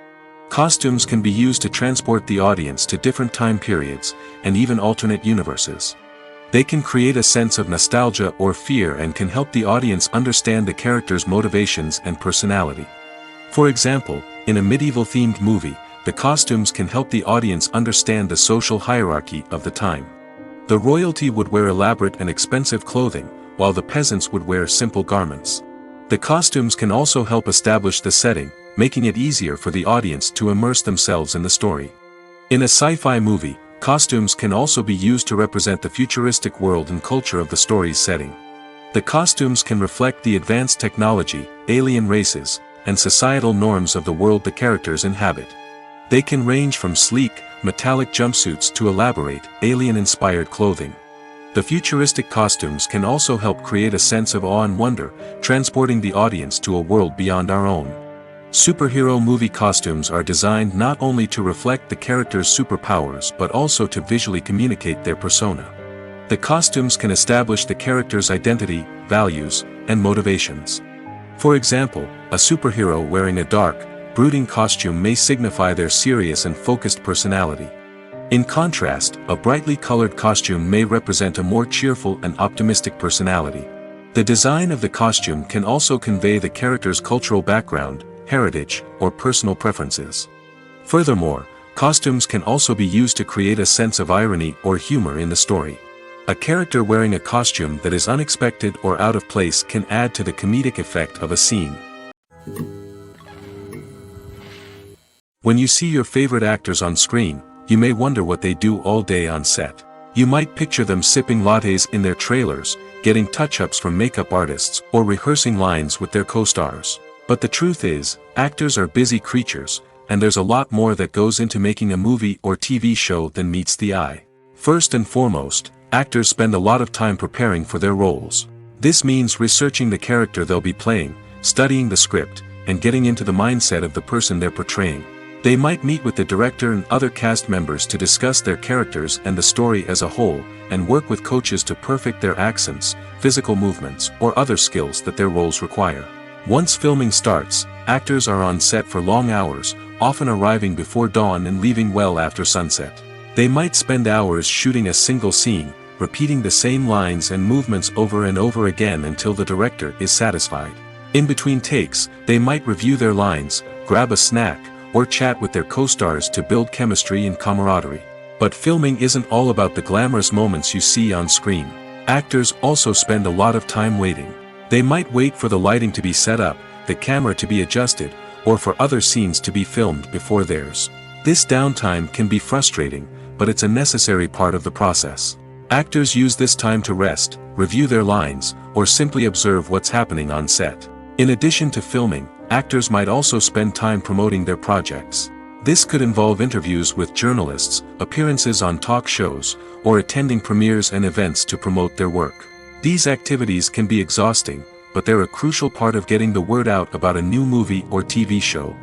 [SPEAKER 1] Costumes can be used to transport the audience to different time periods, and even alternate universes. They can create a sense of nostalgia or fear and can help the audience understand the character's motivations and personality. For example, in a medieval-themed movie, the costumes can help the audience understand the social hierarchy of the time. The royalty would wear elaborate and expensive clothing, while the peasants would wear simple garments. The costumes can also help establish the setting, making it easier for the audience to immerse themselves in the story. In a sci-fi movie, costumes can also be used to represent the futuristic world and culture of the story's setting. The costumes can reflect the advanced technology, alien races, and societal norms of the world the characters inhabit. They can range from sleek, metallic jumpsuits to elaborate, alien-inspired clothing. The futuristic costumes can also help create a sense of awe and wonder, transporting the audience to a world beyond our own. Superhero movie costumes are designed not only to reflect the character's superpowers but also to visually communicate their persona. The costumes can establish the character's identity, values, and motivations. For example, a superhero wearing a dark, brooding costume may signify their serious and focused personality. In contrast, a brightly colored costume may represent a more cheerful and optimistic personality. The design of the costume can also convey the character's cultural background, heritage, or personal preferences. Furthermore, costumes can also be used to create a sense of irony or humor in the story. A character wearing a costume that is unexpected or out of place can add to the comedic effect of a scene. When you see your favorite actors on screen, you may wonder what they do all day on set. You might picture them sipping lattes in their trailers, getting touch-ups from makeup artists, or rehearsing lines with their co-stars. But the truth is, actors are busy creatures, and there's a lot more that goes into making a movie or TV show than meets the eye. First and foremost, actors spend a lot of time preparing for their roles. This means researching the character they'll be playing, studying the script, and getting into the mindset of the person they're portraying. They might meet with the director and other cast members to discuss their characters and the story as a whole, and work with coaches to perfect their accents, physical movements, or other skills that their roles require. Once filming starts, actors are on set for long hours, often arriving before dawn and leaving well after sunset. They might spend hours shooting a single scene, repeating the same lines and movements over and over again until the director is satisfied. In between takes, they might review their lines, grab a snack, or chat with their co-stars to build chemistry and camaraderie. But filming isn't all about the glamorous moments you see on screen. Actors also spend a lot of time waiting. They might wait for the lighting to be set up, the camera to be adjusted, or for other scenes to be filmed before theirs. This downtime can be frustrating, but it's a necessary part of the process. Actors use this time to rest, review their lines, or simply observe what's happening on set. In addition to filming, actors might also spend time promoting their projects. This could involve interviews with journalists, appearances on talk shows, or attending premieres and events to promote their work. These activities can be exhausting, but they're a crucial part of getting the word out about a new movie or TV show.